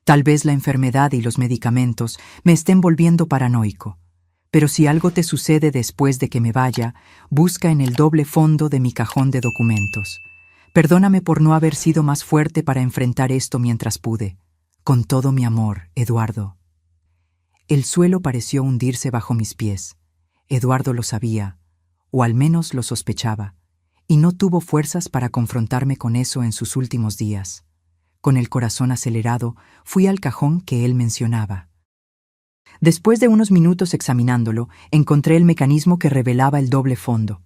Tal vez la enfermedad y los medicamentos me estén volviendo paranoico. Pero si algo te sucede después de que me vaya, busca en el doble fondo de mi cajón de documentos. Perdóname por no haber sido más fuerte para enfrentar esto mientras pude. Con todo mi amor, Eduardo. El suelo pareció hundirse bajo mis pies. Eduardo lo sabía, o al menos lo sospechaba, y no tuvo fuerzas para confrontarme con eso en sus últimos días. Con el corazón acelerado, fui al cajón que él mencionaba. Después de unos minutos examinándolo, encontré el mecanismo que revelaba el doble fondo.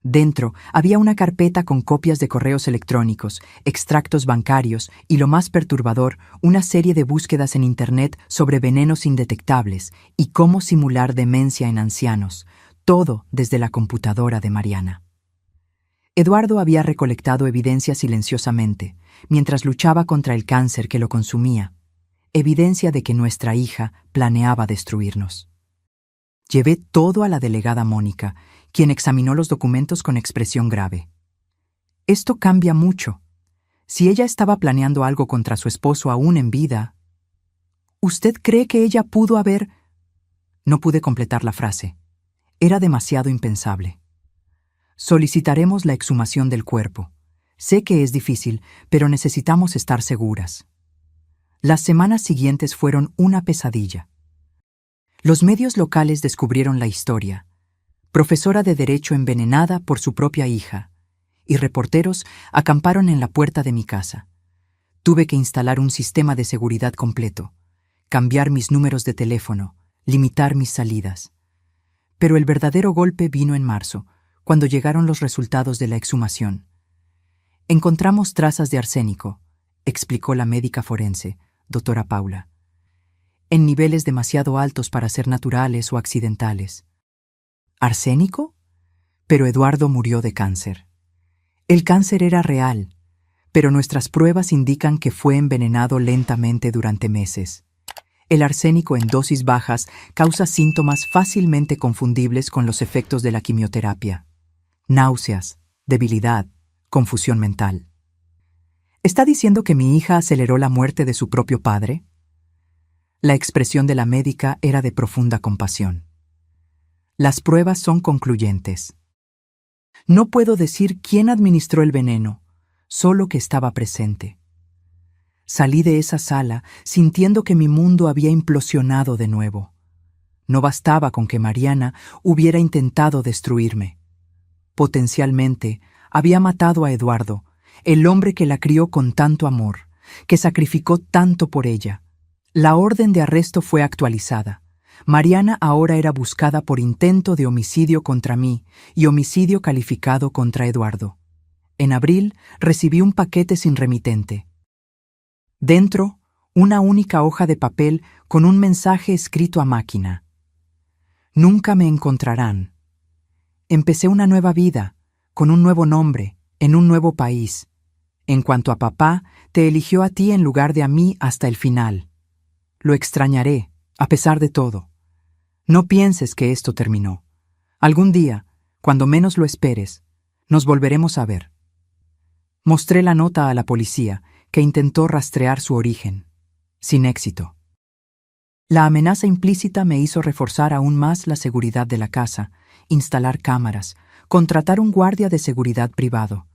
Dentro había una carpeta con copias de correos electrónicos, extractos bancarios y, lo más perturbador, una serie de búsquedas en Internet sobre venenos indetectables y cómo simular demencia en ancianos, todo desde la computadora de Mariana. Eduardo había recolectado evidencia silenciosamente, mientras luchaba contra el cáncer que lo consumía, evidencia de que nuestra hija planeaba destruirnos. Llevé todo a la delegada Mónica, quien examinó los documentos con expresión grave. Esto cambia mucho. Si ella estaba planeando algo contra su esposo aún en vida, ¿usted cree que ella pudo haber...? No pude completar la frase. Era demasiado impensable. Solicitaremos la exhumación del cuerpo. Sé que es difícil, pero necesitamos estar seguras. Las semanas siguientes fueron una pesadilla. Los medios locales descubrieron la historia. Profesora de Derecho envenenada por su propia hija, y reporteros acamparon en la puerta de mi casa. Tuve que instalar un sistema de seguridad completo, cambiar mis números de teléfono, limitar mis salidas. Pero el verdadero golpe vino en marzo, cuando llegaron los resultados de la exhumación. Encontramos trazas de arsénico, explicó la médica forense, doctora Paula, en niveles demasiado altos para ser naturales o accidentales. ¿Arsénico? pero Eduardo murió de cáncer. El cáncer era real, pero nuestras pruebas indican que fue envenenado lentamente durante meses. El arsénico en dosis bajas causa síntomas fácilmente confundibles con los efectos de la quimioterapia: náuseas, debilidad, confusión mental. ¿Está diciendo que mi hija aceleró la muerte de su propio padre? La expresión de la médica era de profunda compasión. Las pruebas son concluyentes. No puedo decir quién administró el veneno, solo que estaba presente. Salí de esa sala sintiendo que mi mundo había implosionado de nuevo. No bastaba con que Mariana hubiera intentado destruirme. Potencialmente, había matado a Eduardo, el hombre que la crió con tanto amor, que sacrificó tanto por ella. La orden de arresto fue actualizada. Mariana ahora era buscada por intento de homicidio contra mí y homicidio calificado contra Eduardo. En abril recibí un paquete sin remitente. Dentro, una única hoja de papel con un mensaje escrito a máquina. Nunca me encontrarán. Empecé una nueva vida, con un nuevo nombre, en un nuevo país. En cuanto a papá, te eligió a ti en lugar de a mí hasta el final. Lo extrañaré, a pesar de todo. No pienses que esto terminó. Algún día, cuando menos lo esperes, nos volveremos a ver. Mostré la nota a la policía, que intentó rastrear su origen. Sin éxito. La amenaza implícita me hizo reforzar aún más la seguridad de la casa, instalar cámaras, contratar un guardia de seguridad privado.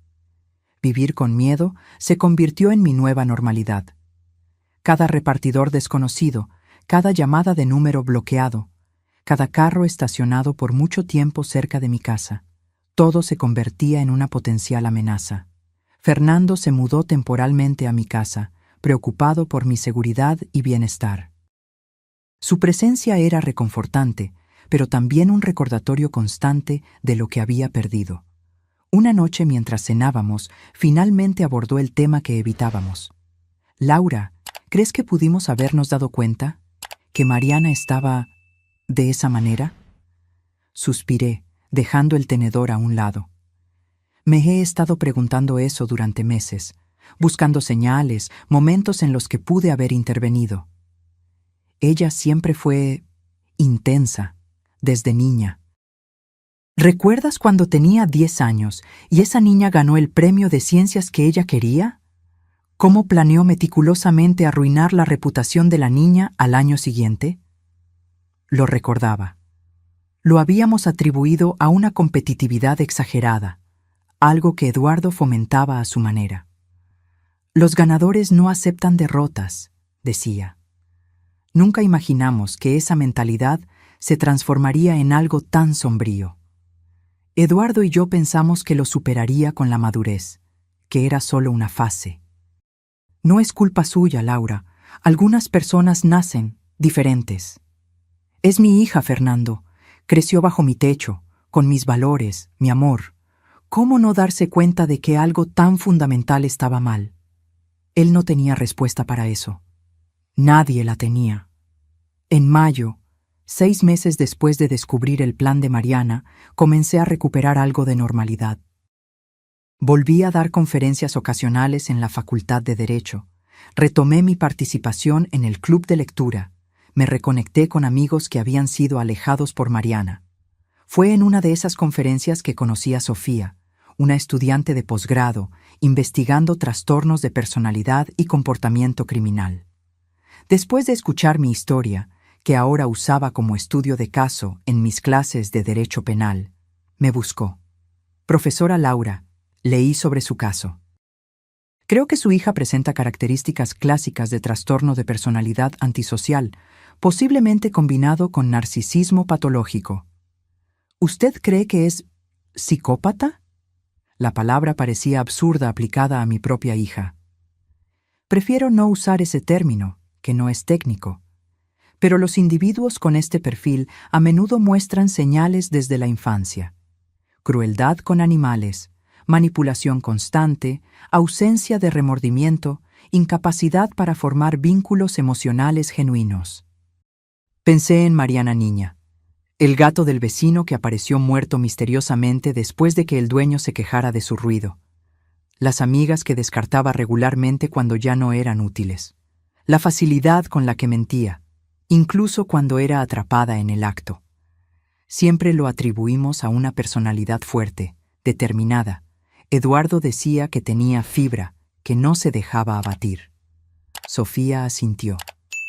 Vivir con miedo se convirtió en mi nueva normalidad. Cada repartidor desconocido, cada llamada de número bloqueado, cada carro estacionado por mucho tiempo cerca de mi casa, todo se convertía en una potencial amenaza. Fernando se mudó temporalmente a mi casa, preocupado por mi seguridad y bienestar. Su presencia era reconfortante, pero también un recordatorio constante de lo que había perdido. Una noche mientras cenábamos, finalmente abordó el tema que evitábamos. Laura, ¿crees que pudimos habernos dado cuenta? ¿Que Mariana estaba de esa manera? Suspiré, dejando el tenedor a un lado. Me he estado preguntando eso durante meses, buscando señales, momentos en los que pude haber intervenido. Ella siempre fue intensa, desde niña. ¿Recuerdas cuando tenía 10 años y esa niña ganó el premio de ciencias que ella quería? ¿Cómo planeó meticulosamente arruinar la reputación de la niña al año siguiente? Lo recordaba. Lo habíamos atribuido a una competitividad exagerada, algo que Eduardo fomentaba a su manera. Los ganadores no aceptan derrotas, decía. Nunca imaginamos que esa mentalidad se transformaría en algo tan sombrío. Eduardo y yo pensamos que lo superaría con la madurez, que era solo una fase. No es culpa suya, Laura. Algunas personas nacen diferentes. Es mi hija, Fernando. Creció bajo mi techo, con mis valores, mi amor. ¿Cómo no darse cuenta de que algo tan fundamental estaba mal? Él no tenía respuesta para eso. Nadie la tenía. En mayo, 6 meses después de descubrir el plan de Mariana, comencé a recuperar algo de normalidad. Volví a dar conferencias ocasionales en la Facultad de Derecho. Retomé mi participación en el club de lectura. Me reconecté con amigos que habían sido alejados por Mariana. Fue en una de esas conferencias que conocí a Sofía, una estudiante de posgrado, investigando trastornos de personalidad y comportamiento criminal. Después de escuchar mi historia, que ahora usaba como estudio de caso en mis clases de Derecho Penal, me buscó. Profesora Laura, leí sobre su caso. Creo que su hija presenta características clásicas de trastorno de personalidad antisocial, posiblemente combinado con narcisismo patológico. ¿Usted cree que es psicópata? La palabra parecía absurda aplicada a mi propia hija. Prefiero no usar ese término, que no es técnico. Pero los individuos con este perfil a menudo muestran señales desde la infancia. Crueldad con animales, manipulación constante, ausencia de remordimiento, incapacidad para formar vínculos emocionales genuinos. Pensé en Mariana niña. El gato del vecino que apareció muerto misteriosamente después de que el dueño se quejara de su ruido. Las amigas que descartaba regularmente cuando ya no eran útiles. La facilidad con la que mentía, incluso cuando era atrapada en el acto. Siempre lo atribuimos a una personalidad fuerte, determinada. Eduardo decía que tenía fibra, que no se dejaba abatir. Sofía asintió.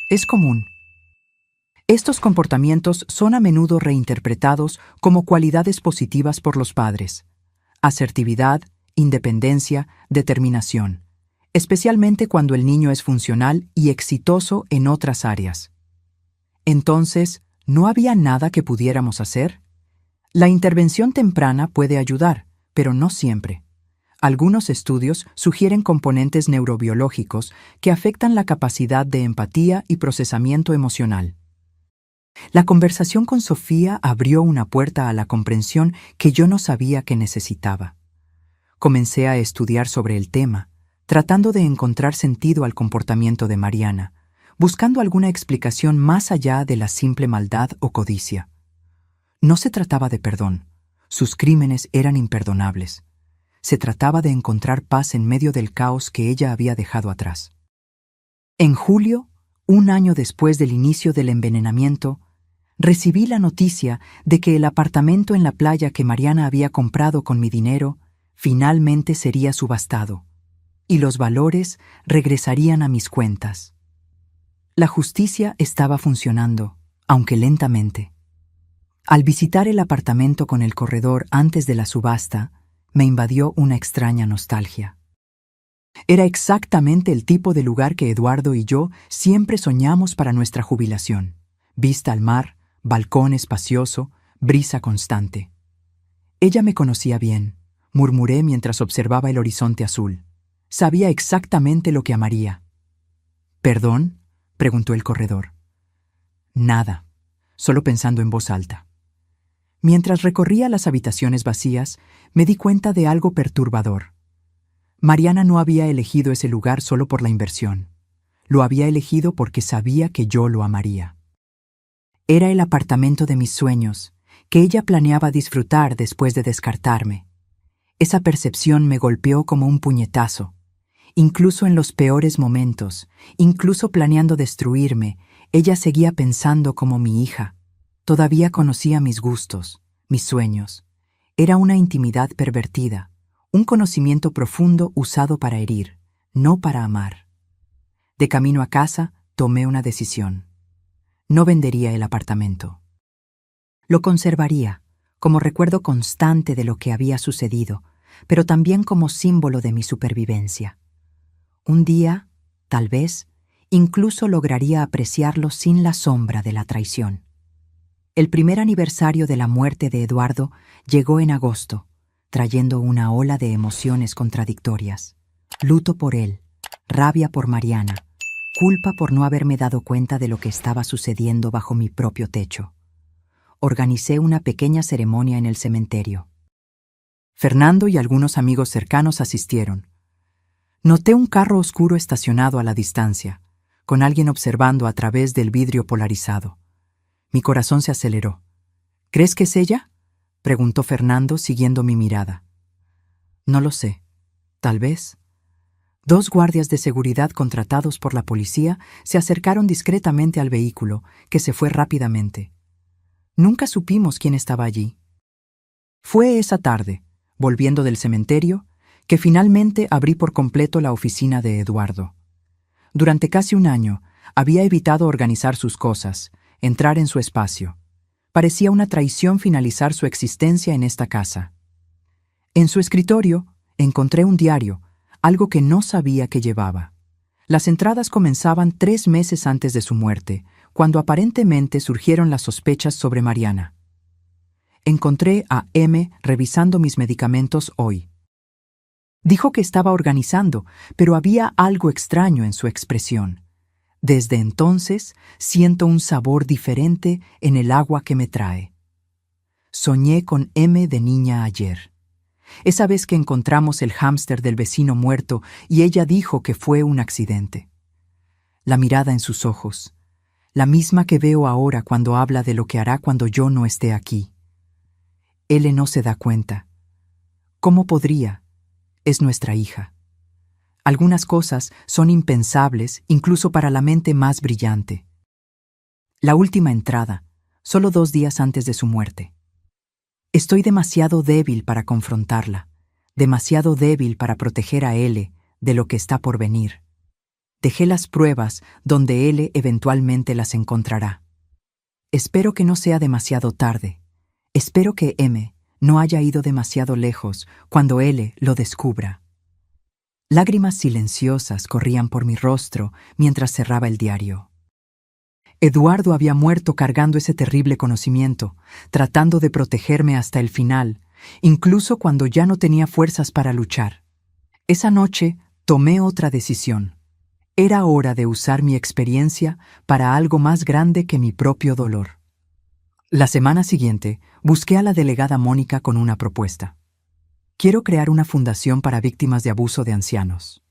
Es común. Estos comportamientos son a menudo reinterpretados como cualidades positivas por los padres. Asertividad, independencia, determinación, especialmente cuando el niño es funcional y exitoso en otras áreas. Entonces, ¿no había nada que pudiéramos hacer? La intervención temprana puede ayudar, pero no siempre. Algunos estudios sugieren componentes neurobiológicos que afectan la capacidad de empatía y procesamiento emocional. La conversación con Sofía abrió una puerta a la comprensión que yo no sabía que necesitaba. Comencé a estudiar sobre el tema, tratando de encontrar sentido al comportamiento de Mariana, buscando alguna explicación más allá de la simple maldad o codicia. No se trataba de perdón, sus crímenes eran imperdonables. Se trataba de encontrar paz en medio del caos que ella había dejado atrás. En julio, un año después del inicio del envenenamiento, recibí la noticia de que el apartamento en la playa que Mariana había comprado con mi dinero finalmente sería subastado, y los valores regresarían a mis cuentas. La justicia estaba funcionando, aunque lentamente. Al visitar el apartamento con el corredor antes de la subasta, me invadió una extraña nostalgia. Era exactamente el tipo de lugar que Eduardo y yo siempre soñamos para nuestra jubilación. Vista al mar, balcón espacioso, brisa constante. Ella me conocía bien, murmuré mientras observaba el horizonte azul. Sabía exactamente lo que amaría. ¿Perdón?, preguntó el corredor. Nada, solo pensando en voz alta. Mientras recorría las habitaciones vacías, me di cuenta de algo perturbador. Mariana no había elegido ese lugar solo por la inversión. Lo había elegido porque sabía que yo lo amaría. Era el apartamento de mis sueños, que ella planeaba disfrutar después de descartarme. Esa percepción me golpeó como un puñetazo. Incluso en los peores momentos, incluso planeando destruirme, ella seguía pensando como mi hija. Todavía conocía mis gustos, mis sueños. Era una intimidad pervertida, un conocimiento profundo usado para herir, no para amar. De camino a casa, tomé una decisión. No vendería el apartamento. Lo conservaría, como recuerdo constante de lo que había sucedido, pero también como símbolo de mi supervivencia. Un día, tal vez, incluso lograría apreciarlo sin la sombra de la traición. El primer aniversario de la muerte de Eduardo llegó en agosto, trayendo una ola de emociones contradictorias. Luto por él, rabia por Mariana, culpa por no haberme dado cuenta de lo que estaba sucediendo bajo mi propio techo. Organicé una pequeña ceremonia en el cementerio. Fernando y algunos amigos cercanos asistieron. Noté un carro oscuro estacionado a la distancia, con alguien observando a través del vidrio polarizado. Mi corazón se aceleró. ¿Crees que es ella?, preguntó Fernando siguiendo mi mirada. No lo sé. Tal vez. 2 guardias de seguridad contratados por la policía se acercaron discretamente al vehículo, que se fue rápidamente. Nunca supimos quién estaba allí. Fue esa tarde, volviendo del cementerio, que finalmente abrí por completo la oficina de Eduardo. Durante casi un año, había evitado organizar sus cosas, entrar en su espacio. Parecía una traición finalizar su existencia en esta casa. En su escritorio, encontré un diario, algo que no sabía que llevaba. Las entradas comenzaban 3 meses antes de su muerte, cuando aparentemente surgieron las sospechas sobre Mariana. Encontré a M revisando mis medicamentos hoy. Dijo que estaba organizando, pero había algo extraño en su expresión. Desde entonces, siento un sabor diferente en el agua que me trae. Soñé con M de niña ayer. Esa vez que encontramos el hámster del vecino muerto y ella dijo que fue un accidente. La mirada en sus ojos, la misma que veo ahora cuando habla de lo que hará cuando yo no esté aquí. Él no se da cuenta. ¿Cómo podría? Es nuestra hija. Algunas cosas son impensables incluso para la mente más brillante. La última entrada, solo 2 días antes de su muerte. Estoy demasiado débil para confrontarla, demasiado débil para proteger a L de lo que está por venir. Dejé las pruebas donde L eventualmente las encontrará. Espero que no sea demasiado tarde. Espero que M no haya ido demasiado lejos cuando L lo descubra. Lágrimas silenciosas corrían por mi rostro mientras cerraba el diario. Eduardo había muerto cargando ese terrible conocimiento, tratando de protegerme hasta el final, incluso cuando ya no tenía fuerzas para luchar. Esa noche tomé otra decisión. Era hora de usar mi experiencia para algo más grande que mi propio dolor. La semana siguiente, busqué a la delegada Mónica con una propuesta. Quiero crear una fundación para víctimas de abuso de ancianos.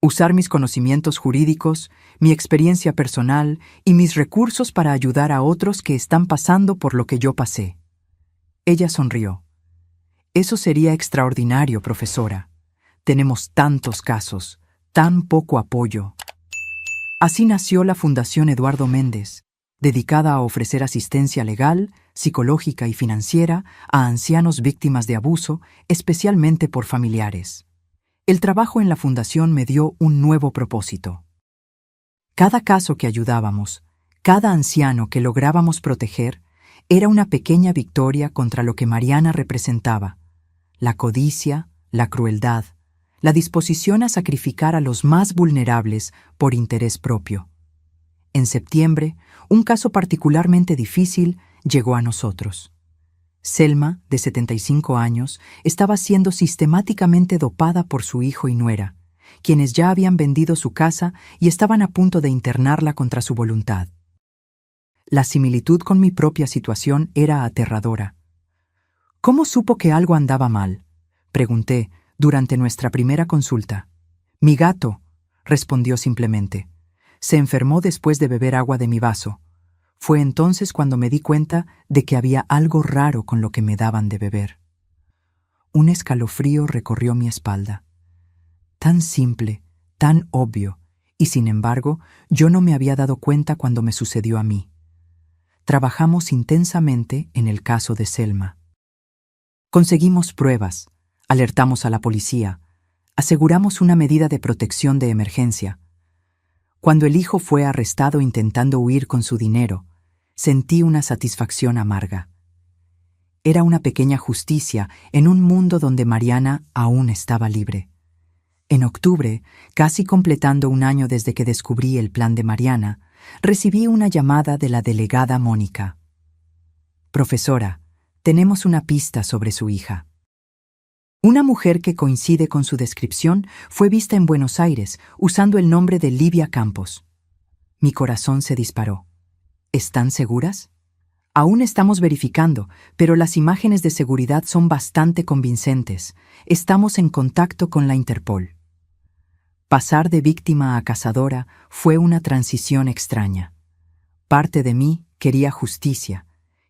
Usar mis conocimientos jurídicos, mi experiencia personal y mis recursos para ayudar a otros que están pasando por lo que yo pasé. Ella sonrió. Eso sería extraordinario, profesora. Tenemos tantos casos, tan poco apoyo. Así nació la Fundación Eduardo Méndez, dedicada a ofrecer asistencia legal, psicológica y financiera a ancianos víctimas de abuso, especialmente por familiares. El trabajo en la fundación me dio un nuevo propósito. Cada caso que ayudábamos, cada anciano que lográbamos proteger, era una pequeña victoria contra lo que Mariana representaba: la codicia, la crueldad, la disposición a sacrificar a los más vulnerables por interés propio. En septiembre, un caso particularmente difícil llegó a nosotros. Selma, de 75 años, estaba siendo sistemáticamente dopada por su hijo y nuera, quienes ya habían vendido su casa y estaban a punto de internarla contra su voluntad. La similitud con mi propia situación era aterradora. ¿Cómo supo que algo andaba mal?, pregunté durante nuestra primera consulta. Mi gato, respondió simplemente. Se enfermó después de beber agua de mi vaso. Fue entonces cuando me di cuenta de que había algo raro con lo que me daban de beber. Un escalofrío recorrió mi espalda. Tan simple, tan obvio, y sin embargo, yo no me había dado cuenta cuando me sucedió a mí. Trabajamos intensamente en el caso de Selma. Conseguimos pruebas, alertamos a la policía, aseguramos una medida de protección de emergencia. Cuando el hijo fue arrestado intentando huir con su dinero, sentí una satisfacción amarga. Era una pequeña justicia en un mundo donde Mariana aún estaba libre. En octubre, casi completando 1 año desde que descubrí el plan de Mariana, recibí una llamada de la delegada Mónica. Profesora, tenemos una pista sobre su hija. Una mujer que coincide con su descripción fue vista en Buenos Aires usando el nombre de Livia Campos. Mi corazón se disparó. ¿Están seguras? Aún estamos verificando, pero las imágenes de seguridad son bastante convincentes. Estamos en contacto con la Interpol. Pasar de víctima a cazadora fue una transición extraña. Parte de mí quería justicia.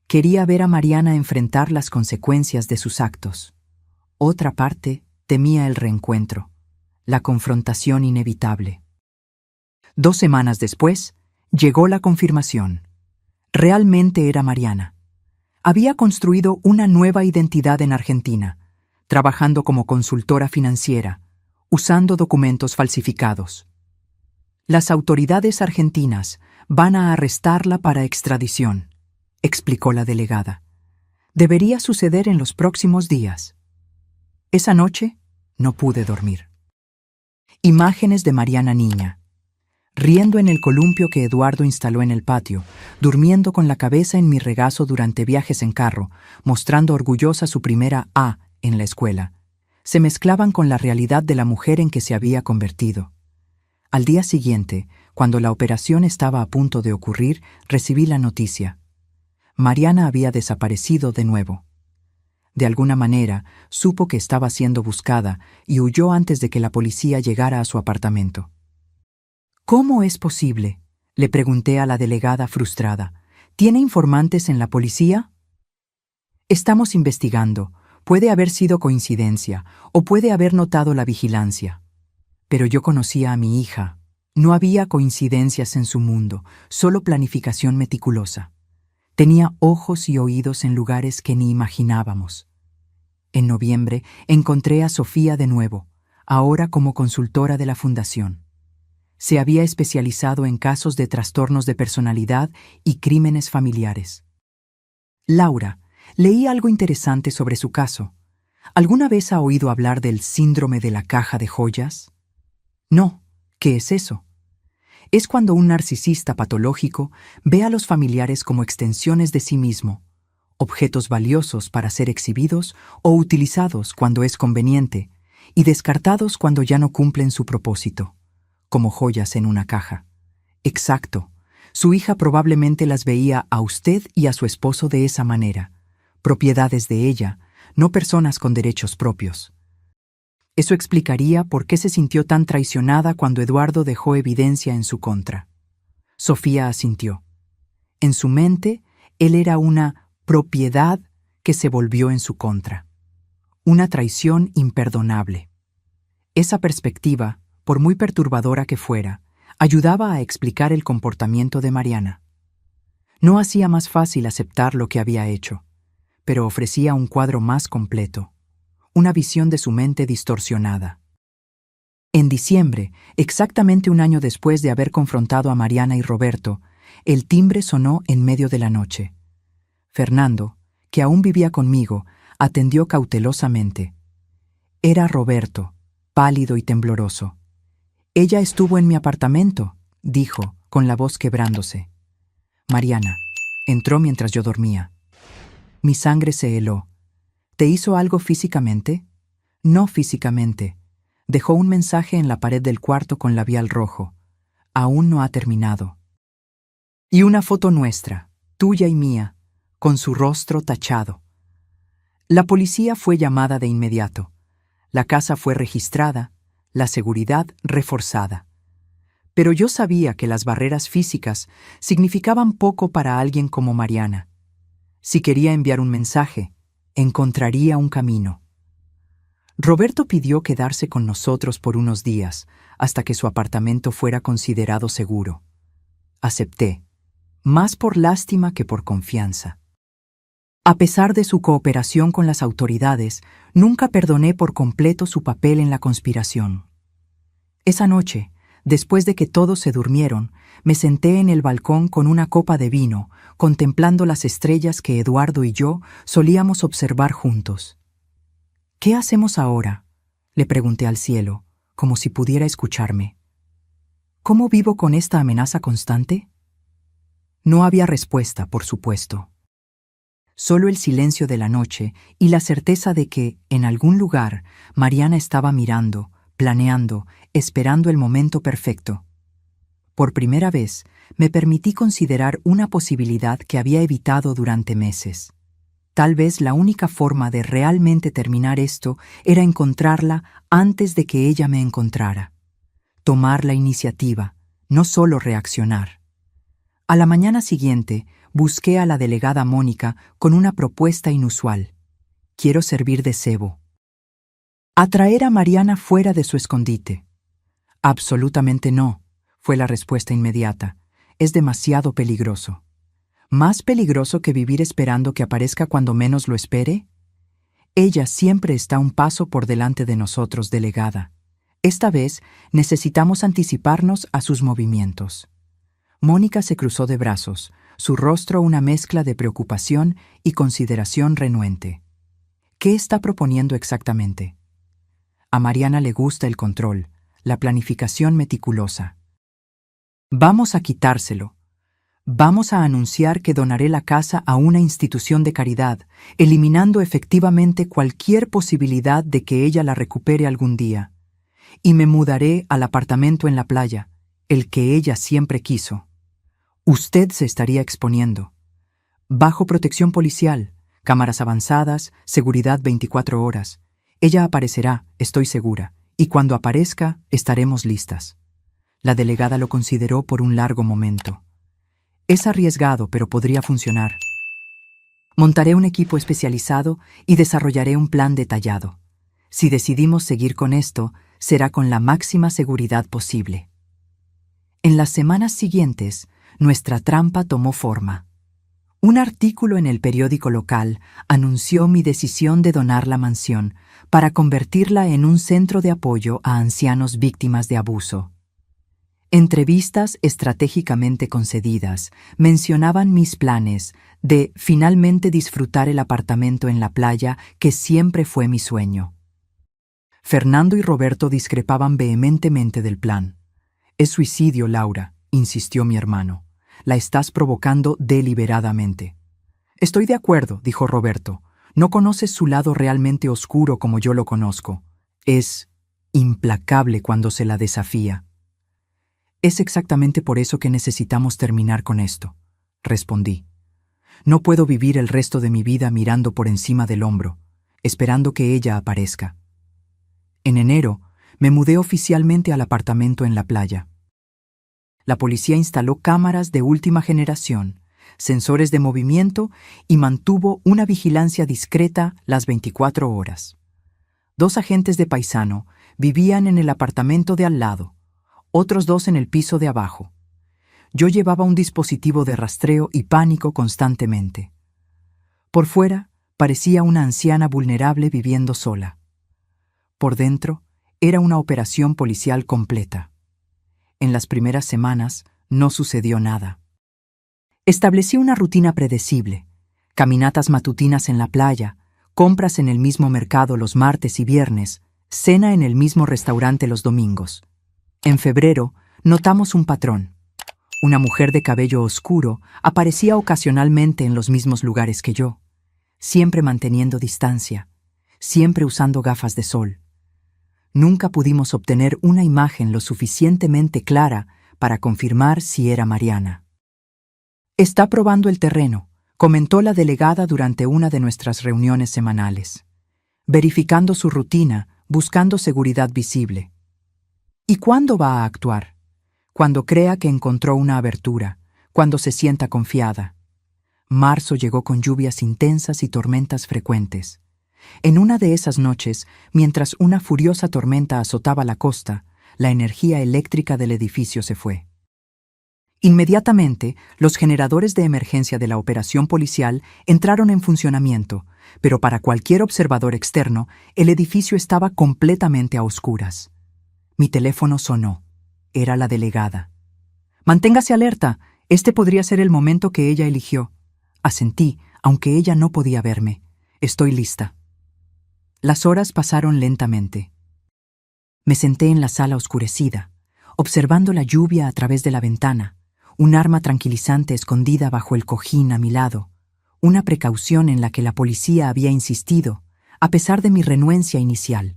Quería ver a Mariana enfrentar las consecuencias de sus actos. Otra parte temía el reencuentro, la confrontación inevitable. 2 semanas después, llegó la confirmación. Realmente era Mariana. Había construido una nueva identidad en Argentina, trabajando como consultora financiera, usando documentos falsificados. Las autoridades argentinas van a arrestarla para extradición, explicó la delegada. Debería suceder en los próximos días. Esa noche no pude dormir. Imágenes de Mariana niña, riendo en el columpio que Eduardo instaló en el patio, durmiendo con la cabeza en mi regazo durante viajes en carro, mostrando orgullosa su primera A en la escuela, se mezclaban con la realidad de la mujer en que se había convertido. Al día siguiente, cuando la operación estaba a punto de ocurrir, recibí la noticia. Mariana había desaparecido de nuevo. De alguna manera, supo que estaba siendo buscada y huyó antes de que la policía llegara a su apartamento. ¿Cómo es posible?, Le pregunté a la delegada frustrada. ¿Tiene informantes en la policía? Estamos investigando. Puede haber sido coincidencia, o puede haber notado la vigilancia. Pero yo conocía a mi hija. No había coincidencias en su mundo, solo planificación meticulosa. Tenía ojos y oídos en lugares que ni imaginábamos. En noviembre encontré a Sofía de nuevo, ahora como consultora de la fundación. Se había especializado en casos de trastornos de personalidad y crímenes familiares. Laura, leí algo interesante sobre su caso. ¿Alguna vez ha oído hablar del síndrome de la caja de joyas? No, ¿qué es eso? Es cuando un narcisista patológico ve a los familiares como extensiones de sí mismo, objetos valiosos para ser exhibidos o utilizados cuando es conveniente, y descartados cuando ya no cumplen su propósito, como joyas en una caja. Exacto. Su hija probablemente las veía a usted y a su esposo de esa manera, propiedades de ella, no personas con derechos propios. Eso explicaría por qué se sintió tan traicionada cuando Eduardo dejó evidencia en su contra. Sofía asintió. En su mente, él era una propiedad que se volvió en su contra. Una traición imperdonable. Esa perspectiva, por muy perturbadora que fuera, ayudaba a explicar el comportamiento de Mariana. No hacía más fácil aceptar lo que había hecho, pero ofrecía un cuadro más completo, una visión de su mente distorsionada. En diciembre, exactamente un año después de haber confrontado a Mariana y Roberto, el timbre sonó en medio de la noche. Fernando, que aún vivía conmigo, atendió cautelosamente. Era Roberto, pálido y tembloroso. «Ella estuvo en mi apartamento», dijo, con la voz quebrándose. «Mariana, entró mientras yo dormía». Mi sangre se heló. «¿Te hizo algo físicamente?» «No físicamente. Dejó un mensaje en la pared del cuarto con labial rojo. Aún no ha terminado». Y una foto nuestra, tuya y mía, con su rostro tachado. La policía fue llamada de inmediato. La casa fue registrada, la seguridad reforzada. Pero yo sabía que las barreras físicas significaban poco para alguien como Mariana. Si quería enviar un mensaje, encontraría un camino. Roberto pidió quedarse con nosotros por unos días, hasta que su apartamento fuera considerado seguro. Acepté, más por lástima que por confianza. A pesar de su cooperación con las autoridades, nunca perdoné por completo su papel en la conspiración. Esa noche, después de que todos se durmieron, me senté en el balcón con una copa de vino, contemplando las estrellas que Eduardo y yo solíamos observar juntos. «¿Qué hacemos ahora?», le pregunté al cielo, como si pudiera escucharme. «¿Cómo vivo con esta amenaza constante?». No había respuesta, por supuesto. Solo el silencio de la noche y la certeza de que, en algún lugar, Mariana estaba mirando, planeando, esperando el momento perfecto. Por primera vez, me permití considerar una posibilidad que había evitado durante meses. Tal vez la única forma de realmente terminar esto era encontrarla antes de que ella me encontrara. Tomar la iniciativa, no solo reaccionar. A la mañana siguiente, busqué a la delegada Mónica con una propuesta inusual. «Quiero servir de cebo». Atraer a Mariana fuera de su escondite. «Absolutamente no», fue la respuesta inmediata. «Es demasiado peligroso». ¿Más peligroso que vivir esperando que aparezca cuando menos lo espere? Ella siempre está un paso por delante de nosotros, delegada. Esta vez necesitamos anticiparnos a sus movimientos. Mónica se cruzó de brazos, su rostro una mezcla de preocupación y consideración renuente. ¿Qué está proponiendo exactamente? A Mariana le gusta el control, la planificación meticulosa. Vamos a quitárselo. Vamos a anunciar que donaré la casa a una institución de caridad, eliminando efectivamente cualquier posibilidad de que ella la recupere algún día. Y me mudaré al apartamento en la playa, el que ella siempre quiso. Usted se estaría exponiendo. Bajo protección policial, cámaras avanzadas, seguridad 24 horas. Ella aparecerá, estoy segura, y cuando aparezca, estaremos listas. La delegada lo consideró por un largo momento. Es arriesgado, pero podría funcionar. Montaré un equipo especializado y desarrollaré un plan detallado. Si decidimos seguir con esto, será con la máxima seguridad posible. En las semanas siguientes, nuestra trampa tomó forma. Un artículo en el periódico local anunció mi decisión de donar la mansión para convertirla en un centro de apoyo a ancianos víctimas de abuso. Entrevistas estratégicamente concedidas mencionaban mis planes de finalmente disfrutar el apartamento en la playa que siempre fue mi sueño. Fernando y Roberto discrepaban vehementemente del plan. «Es suicidio, Laura», insistió mi hermano. «La estás provocando deliberadamente». «Estoy de acuerdo», dijo Roberto. «No conoces su lado realmente oscuro como yo lo conozco. Es implacable cuando se la desafía». «Es exactamente por eso que necesitamos terminar con esto», respondí. «No puedo vivir el resto de mi vida mirando por encima del hombro, esperando que ella aparezca». En enero, me mudé oficialmente al apartamento en la playa. La policía instaló cámaras de última generación, sensores de movimiento y mantuvo una vigilancia discreta las 24 horas. 2 agentes de paisano vivían en el apartamento de al lado, otros 2 en el piso de abajo. Yo llevaba un dispositivo de rastreo y pánico constantemente. Por fuera, parecía una anciana vulnerable viviendo sola. Por dentro, era una operación policial completa. En las primeras semanas no sucedió nada. Establecí una rutina predecible: caminatas matutinas en la playa, compras en el mismo mercado los martes y viernes, cena en el mismo restaurante los domingos. En febrero, notamos un patrón. Una mujer de cabello oscuro aparecía ocasionalmente en los mismos lugares que yo, siempre manteniendo distancia, siempre usando gafas de sol. Nunca pudimos obtener una imagen lo suficientemente clara para confirmar si era Mariana. «Está probando el terreno», comentó la delegada durante una de nuestras reuniones semanales. «Verificando su rutina, buscando seguridad visible». «¿Y cuándo va a actuar?» «Cuando crea que encontró una abertura, cuando se sienta confiada». Marzo llegó con lluvias intensas y tormentas frecuentes. En una de esas noches, mientras una furiosa tormenta azotaba la costa, la energía eléctrica del edificio se fue. Inmediatamente, los generadores de emergencia de la operación policial entraron en funcionamiento, pero para cualquier observador externo, el edificio estaba completamente a oscuras. Mi teléfono sonó. Era la delegada. «Manténgase alerta. Este podría ser el momento que ella eligió». Asentí, aunque ella no podía verme. «Estoy lista». Las horas pasaron lentamente. Me senté en la sala oscurecida, observando la lluvia a través de la ventana, un arma tranquilizante escondida bajo el cojín a mi lado, una precaución en la que la policía había insistido, a pesar de mi renuencia inicial.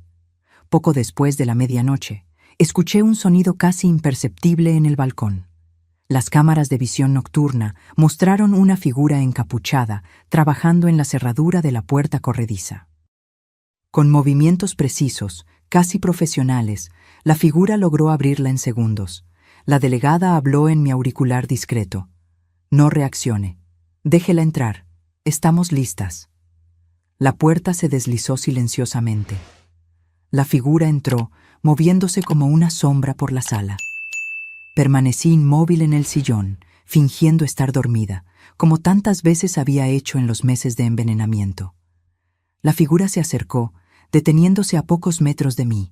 Poco después de la medianoche, escuché un sonido casi imperceptible en el balcón. Las cámaras de visión nocturna mostraron una figura encapuchada trabajando en la cerradura de la puerta corrediza. Con movimientos precisos, casi profesionales, la figura logró abrirla en segundos. La delegada habló en mi auricular discreto. «No reaccione. Déjela entrar. Estamos listas». La puerta se deslizó silenciosamente. La figura entró, moviéndose como una sombra por la sala. Permanecí inmóvil en el sillón, fingiendo estar dormida, como tantas veces había hecho en los meses de envenenamiento. La figura se acercó, deteniéndose a pocos metros de mí.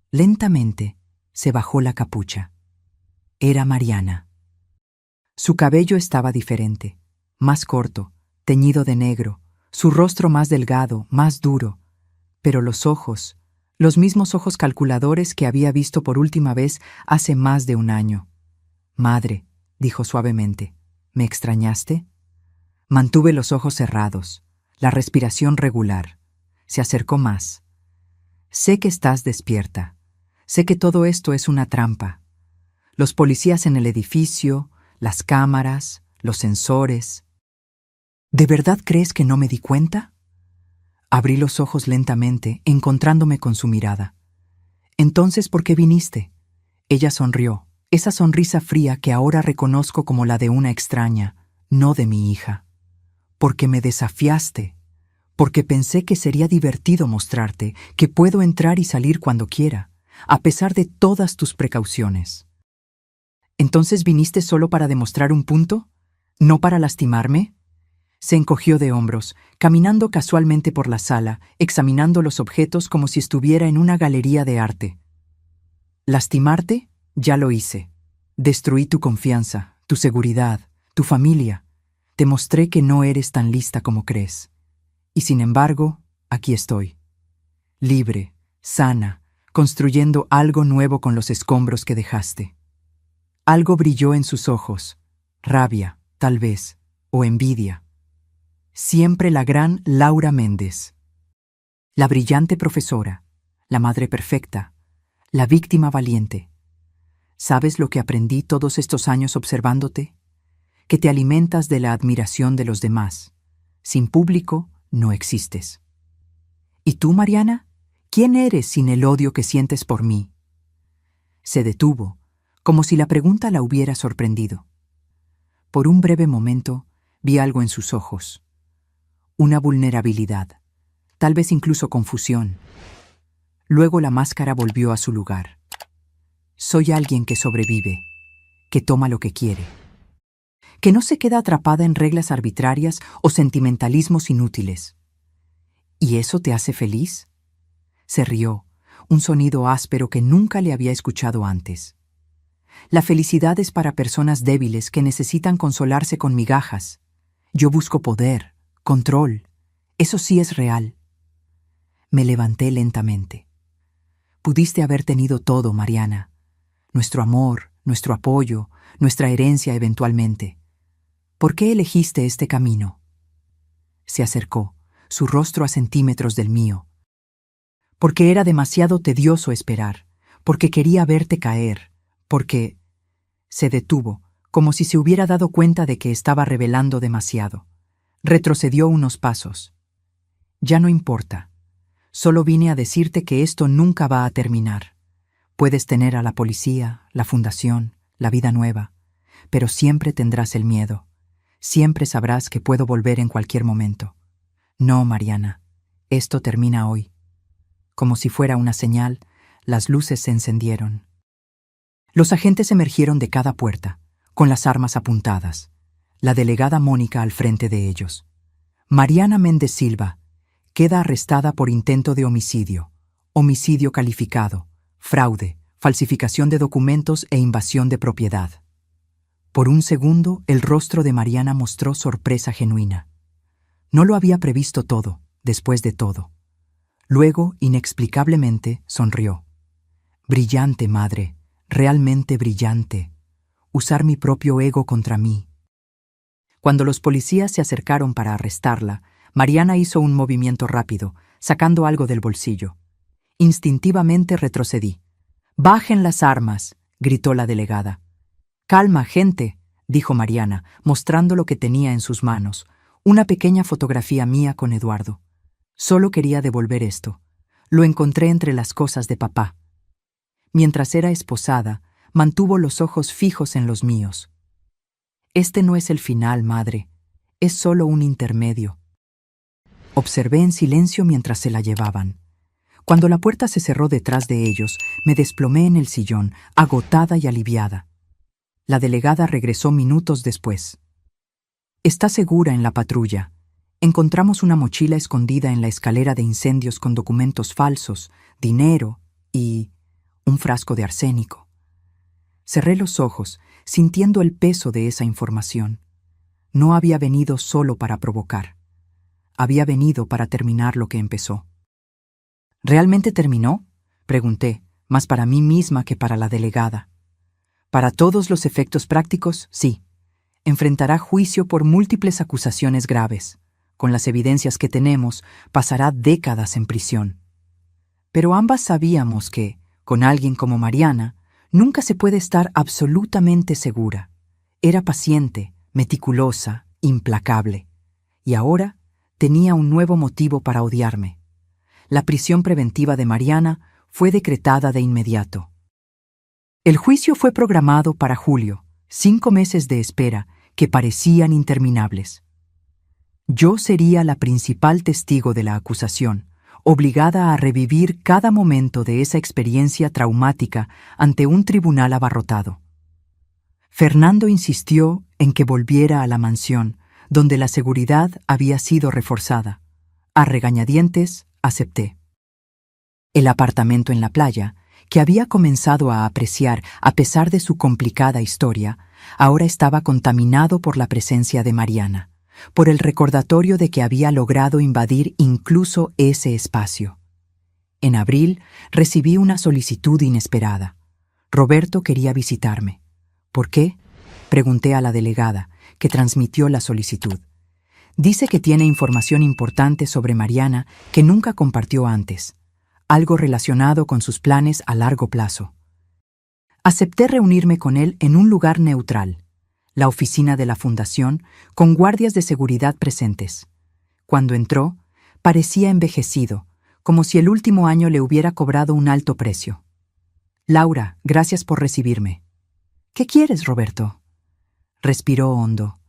Lentamente se bajó la capucha. Era Mariana. Su cabello estaba diferente, más corto, teñido de negro, su rostro más delgado, más duro, pero los ojos, los mismos ojos calculadores que había visto por última vez hace más de un año. «Madre», dijo suavemente, «¿me extrañaste?» Mantuve los ojos cerrados, la respiración regular. Se acercó más. «Sé que estás despierta. Sé que todo esto es una trampa. Los policías en el edificio, las cámaras, los sensores. ¿De verdad crees que no me di cuenta?» Abrí los ojos lentamente, encontrándome con su mirada. «Entonces, ¿por qué viniste? Ella sonrió, esa sonrisa fría que ahora reconozco como la de una extraña, no de mi hija. Porque me desafiaste, porque pensé que sería divertido mostrarte que puedo entrar y salir cuando quiera, a pesar de todas tus precauciones. ¿Entonces viniste solo para demostrar un punto? ¿No para lastimarme? Se encogió de hombros, caminando casualmente por la sala, examinando los objetos como si estuviera en una galería de arte. ¿Lastimarte? Ya lo hice. Destruí tu confianza, tu seguridad, tu familia. Te mostré que no eres tan lista como crees. Y sin embargo, aquí estoy. Libre, sana, construyendo algo nuevo con los escombros que dejaste. Algo brilló en sus ojos, rabia, tal vez, o envidia. Siempre la gran Laura Méndez. La brillante profesora, la madre perfecta, la víctima valiente. ¿Sabes lo que aprendí todos estos años observándote? Que te alimentas de la admiración de los demás. Sin público, no existes. ¿Y tú, Mariana? ¿Quién eres sin el odio que sientes por mí? Se detuvo, como si la pregunta la hubiera sorprendido. Por un breve momento, vi algo en sus ojos. Una vulnerabilidad, tal vez incluso confusión. Luego la máscara volvió a su lugar. Soy alguien que sobrevive, que toma lo que quiere, que no se queda atrapada en reglas arbitrarias o sentimentalismos inútiles. ¿Y eso te hace feliz? Se rió, un sonido áspero que nunca le había escuchado antes. La felicidad es para personas débiles que necesitan consolarse con migajas. Yo busco poder, control. Eso sí es real. Me levanté lentamente. Pudiste haber tenido todo, Mariana. Nuestro amor, nuestro apoyo, nuestra herencia eventualmente. ¿Por qué elegiste este camino? Se acercó, su rostro a centímetros del mío. Porque era demasiado tedioso esperar, porque quería verte caer, porque... Se detuvo, como si se hubiera dado cuenta de que estaba revelando demasiado. Retrocedió unos pasos. Ya no importa. Solo vine a decirte que esto nunca va a terminar. Puedes tener a la policía, la fundación, la vida nueva, pero siempre tendrás el miedo. Siempre sabrás que puedo volver en cualquier momento. No, Mariana, esto termina hoy. Como si fuera una señal, las luces se encendieron. Los agentes emergieron de cada puerta, con las armas apuntadas. La delegada Mónica al frente de ellos. Mariana Méndez Silva queda arrestada por intento de homicidio, homicidio calificado, fraude, falsificación de documentos e invasión de propiedad. Por un segundo, el rostro de Mariana mostró sorpresa genuina. No lo había previsto todo, después de todo. Luego, inexplicablemente, sonrió. Brillante, madre, realmente brillante. Usar mi propio ego contra mí. Cuando los policías se acercaron para arrestarla, Mariana hizo un movimiento rápido, sacando algo del bolsillo. Instintivamente retrocedí. «¡Bajen las armas!», gritó la delegada. «Calma, gente», dijo Mariana, mostrando lo que tenía en sus manos, una pequeña fotografía mía con Eduardo. Solo quería devolver esto. Lo encontré entre las cosas de papá. Mientras era esposada, mantuvo los ojos fijos en los míos. Este no es el final, madre. Es solo un intermedio. Observé en silencio mientras se la llevaban. Cuando la puerta se cerró detrás de ellos, me desplomé en el sillón, agotada y aliviada. La delegada regresó minutos después. «Está segura en la patrulla. Encontramos una mochila escondida en la escalera de incendios con documentos falsos, dinero y un frasco de arsénico». Cerré los ojos, sintiendo el peso de esa información. No había venido solo para provocar. Había venido para terminar lo que empezó. ¿Realmente terminó?, pregunté, más para mí misma que para la delegada. Para todos los efectos prácticos, sí. Enfrentará juicio por múltiples acusaciones graves. Con las evidencias que tenemos, pasará décadas en prisión. Pero ambas sabíamos que, con alguien como Mariana, nunca se puede estar absolutamente segura. Era paciente, meticulosa, implacable. Y ahora tenía un nuevo motivo para odiarme. La prisión preventiva de Mariana fue decretada de inmediato. El juicio fue programado para julio, 5 meses de espera que parecían interminables. Yo sería la principal testigo de la acusación, obligada a revivir cada momento de esa experiencia traumática ante un tribunal abarrotado. Fernando insistió en que volviera a la mansión, donde la seguridad había sido reforzada. A regañadientes, acepté. El apartamento en la playa, que había comenzado a apreciar a pesar de su complicada historia, ahora estaba contaminado por la presencia de Mariana, por el recordatorio de que había logrado invadir incluso ese espacio. En abril recibí una solicitud inesperada. Roberto quería visitarme. ¿Por qué? Pregunté a la delegada, que transmitió la solicitud. Dice que tiene información importante sobre Mariana que nunca compartió antes, algo relacionado con sus planes a largo plazo. Acepté reunirme con él en un lugar neutral, la oficina de la fundación, con guardias de seguridad presentes. Cuando entró, parecía envejecido, como si el último año le hubiera cobrado un alto precio. Laura, gracias por recibirme. ¿Qué quieres, Roberto? Respiró hondo.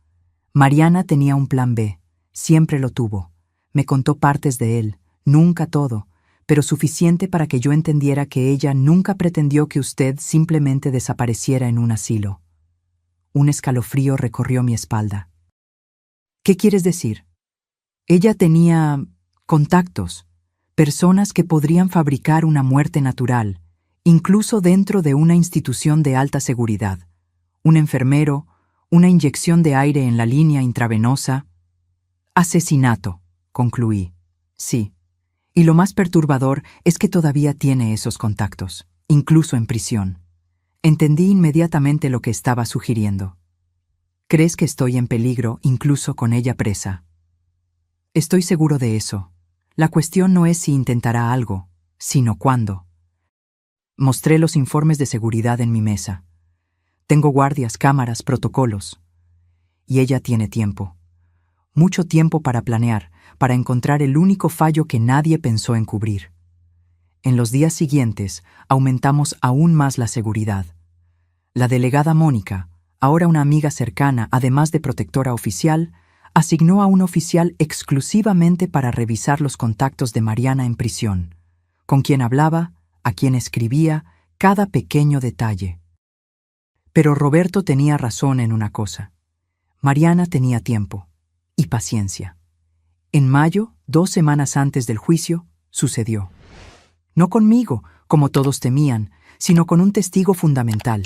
Mariana tenía un plan B, siempre lo tuvo. Me contó partes de él, nunca todo, pero suficiente para que yo entendiera que ella nunca pretendió que usted simplemente desapareciera en un asilo. Un escalofrío recorrió mi espalda. ¿Qué quieres decir? Ella tenía contactos, personas que podrían fabricar una muerte natural, incluso dentro de una institución de alta seguridad. Un enfermero, una inyección de aire en la línea intravenosa. Asesinato, concluí. Sí. Y lo más perturbador es que todavía tiene esos contactos, incluso en prisión. Entendí inmediatamente lo que estaba sugiriendo. ¿Crees que estoy en peligro incluso con ella presa? Estoy seguro de eso. La cuestión no es si intentará algo, sino cuándo. Mostré los informes de seguridad en mi mesa. Tengo guardias, cámaras, protocolos. Y ella tiene tiempo. Mucho tiempo para planear, para encontrar el único fallo que nadie pensó en cubrir. En los días siguientes, aumentamos aún más la seguridad. La delegada Mónica, ahora una amiga cercana, además de protectora oficial, asignó a un oficial exclusivamente para revisar los contactos de Mariana en prisión, con quien hablaba, a quien escribía, cada pequeño detalle. Pero Roberto tenía razón en una cosa. Mariana tenía tiempo y paciencia. En mayo, 2 semanas antes del juicio, sucedió. No conmigo, como todos temían, sino con un testigo fundamental,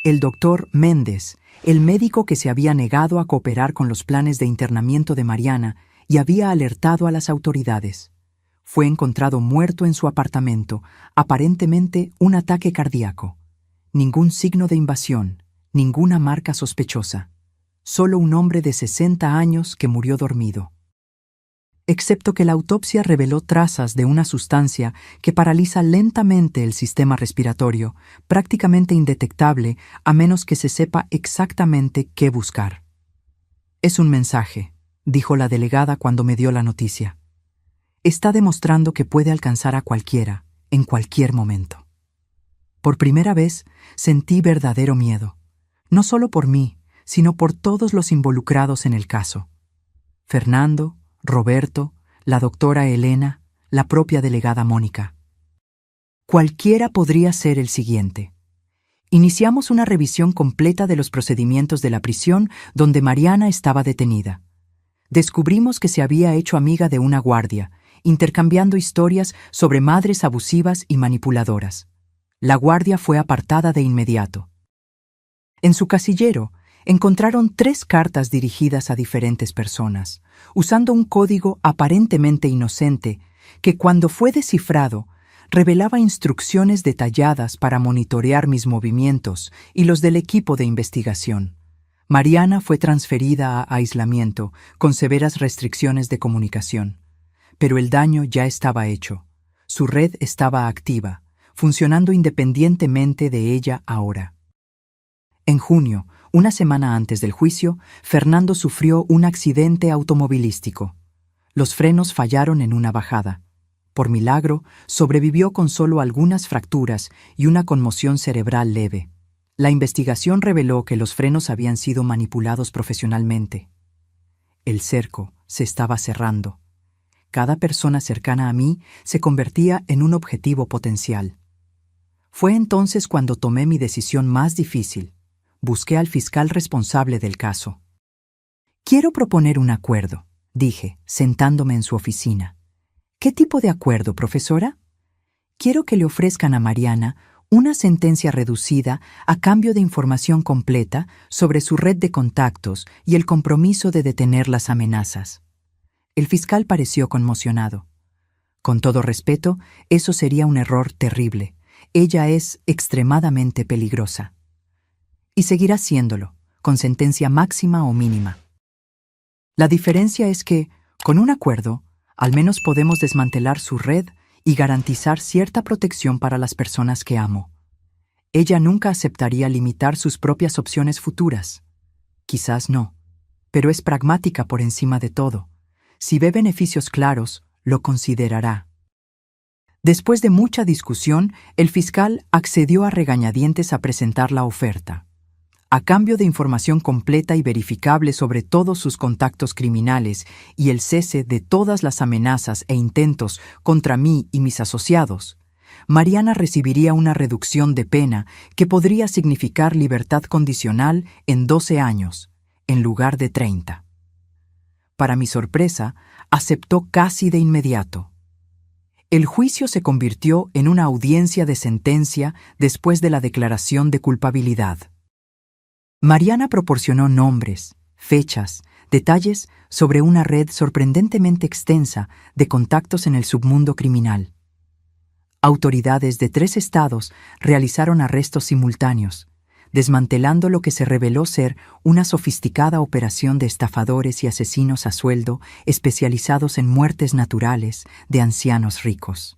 el doctor Méndez, el médico que se había negado a cooperar con los planes de internamiento de Mariana y había alertado a las autoridades. Fue encontrado muerto en su apartamento, aparentemente un ataque cardíaco. Ningún signo de invasión, ninguna marca sospechosa. Solo un hombre de 60 años que murió dormido. Excepto que la autopsia reveló trazas de una sustancia que paraliza lentamente el sistema respiratorio, prácticamente indetectable a menos que se sepa exactamente qué buscar. Es un mensaje, dijo la delegada cuando me dio la noticia. Está demostrando que puede alcanzar a cualquiera, en cualquier momento. Por primera vez sentí verdadero miedo, no solo por mí, sino por todos los involucrados en el caso. Fernando, Roberto, la doctora Elena, la propia delegada Mónica. Cualquiera podría ser el siguiente. Iniciamos una revisión completa de los procedimientos de la prisión donde Mariana estaba detenida. Descubrimos que se había hecho amiga de una guardia, intercambiando historias sobre madres abusivas y manipuladoras. La guardia fue apartada de inmediato. En su casillero, encontraron 3 cartas dirigidas a diferentes personas, usando un código aparentemente inocente que, cuando fue descifrado, revelaba instrucciones detalladas para monitorear mis movimientos y los del equipo de investigación. Mariana fue transferida a aislamiento con severas restricciones de comunicación. Pero el daño ya estaba hecho. Su red estaba activa, funcionando independientemente de ella ahora. En junio, una semana antes del juicio, Fernando sufrió un accidente automovilístico. Los frenos fallaron en una bajada. Por milagro, sobrevivió con solo algunas fracturas y una conmoción cerebral leve. La investigación reveló que los frenos habían sido manipulados profesionalmente. El cerco se estaba cerrando. Cada persona cercana a mí se convertía en un objetivo potencial. Fue entonces cuando tomé mi decisión más difícil. Busqué al fiscal responsable del caso. «Quiero proponer un acuerdo», dije, sentándome en su oficina. «¿Qué tipo de acuerdo, profesora?» «Quiero que le ofrezcan a Mariana una sentencia reducida a cambio de información completa sobre su red de contactos y el compromiso de detener las amenazas». El fiscal pareció conmocionado. «Con todo respeto, eso sería un error terrible. Ella es extremadamente peligrosa. Y seguirá siéndolo, con sentencia máxima o mínima. La diferencia es que, con un acuerdo, al menos podemos desmantelar su red y garantizar cierta protección para las personas que amo. Ella nunca aceptaría limitar sus propias opciones futuras. Quizás no, pero es pragmática por encima de todo. Si ve beneficios claros, lo considerará». Después de mucha discusión, el fiscal accedió a regañadientes a presentar la oferta. A cambio de información completa y verificable sobre todos sus contactos criminales y el cese de todas las amenazas e intentos contra mí y mis asociados, Mariana recibiría una reducción de pena que podría significar libertad condicional en 12 años, en lugar de 30. Para mi sorpresa, aceptó casi de inmediato. El juicio se convirtió en una audiencia de sentencia después de la declaración de culpabilidad. Mariana proporcionó nombres, fechas, detalles sobre una red sorprendentemente extensa de contactos en el submundo criminal. Autoridades de 3 estados realizaron arrestos simultáneos, desmantelando lo que se reveló ser una sofisticada operación de estafadores y asesinos a sueldo especializados en muertes naturales de ancianos ricos.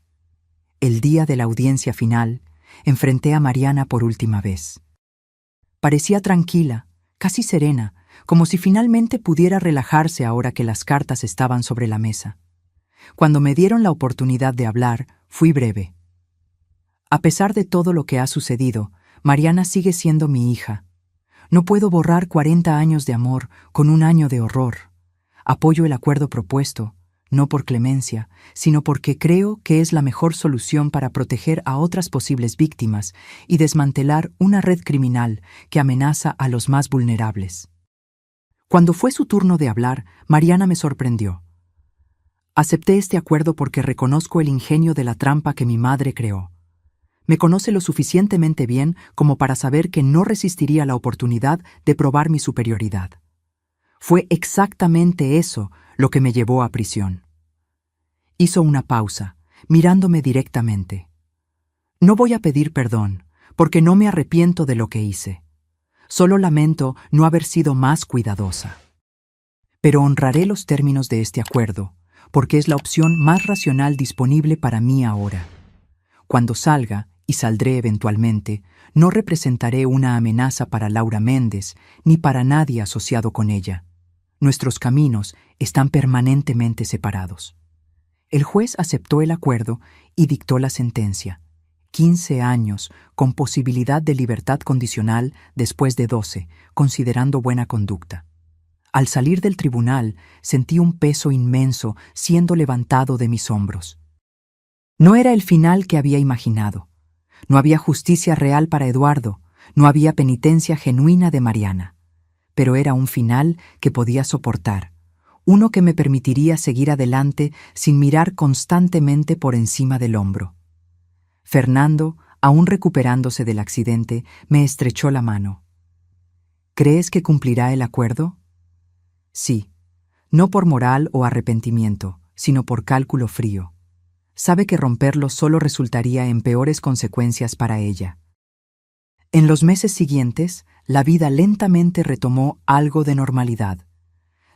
El día de la audiencia final, enfrenté a Mariana por última vez. Parecía tranquila, casi serena, como si finalmente pudiera relajarse ahora que las cartas estaban sobre la mesa. Cuando me dieron la oportunidad de hablar, fui breve. A pesar de todo lo que ha sucedido, Mariana sigue siendo mi hija. No puedo borrar 40 años de amor con un año de horror. Apoyo el acuerdo propuesto, no por clemencia, sino porque creo que es la mejor solución para proteger a otras posibles víctimas y desmantelar una red criminal que amenaza a los más vulnerables. Cuando fue su turno de hablar, Mariana me sorprendió. Acepté este acuerdo porque reconozco el ingenio de la trampa que mi madre creó. Me conoce lo suficientemente bien como para saber que no resistiría la oportunidad de probar mi superioridad. Fue exactamente eso lo que me llevó a prisión. Hizo una pausa, mirándome directamente. No voy a pedir perdón, porque no me arrepiento de lo que hice. Solo lamento no haber sido más cuidadosa. Pero honraré los términos de este acuerdo, porque es la opción más racional disponible para mí ahora. Cuando salga, y saldré eventualmente, no representaré una amenaza para Laura Méndez ni para nadie asociado con ella. Nuestros caminos están permanentemente separados. El juez aceptó el acuerdo y dictó la sentencia. 15 años, con posibilidad de libertad condicional después de 12, considerando buena conducta. Al salir del tribunal, sentí un peso inmenso siendo levantado de mis hombros. No era el final que había imaginado. No había justicia real para Eduardo, no había penitencia genuina de Mariana. Pero era un final que podía soportar, uno que me permitiría seguir adelante sin mirar constantemente por encima del hombro. Fernando, aún recuperándose del accidente, me estrechó la mano. ¿Crees que cumplirá el acuerdo? Sí, no por moral o arrepentimiento, sino por cálculo frío. Sabe que romperlo solo resultaría en peores consecuencias para ella. En los meses siguientes, la vida lentamente retomó algo de normalidad.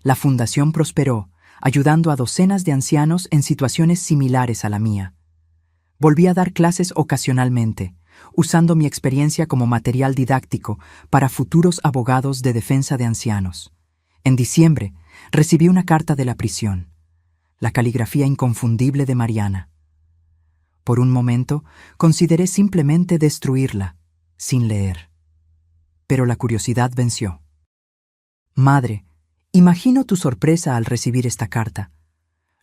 La fundación prosperó, ayudando a docenas de ancianos en situaciones similares a la mía. Volví a dar clases ocasionalmente, usando mi experiencia como material didáctico para futuros abogados de defensa de ancianos. En diciembre, recibí una carta de la prisión. La caligrafía inconfundible de Mariana. Por un momento, consideré simplemente destruirla, sin leer. Pero la curiosidad venció. Madre, imagino tu sorpresa al recibir esta carta.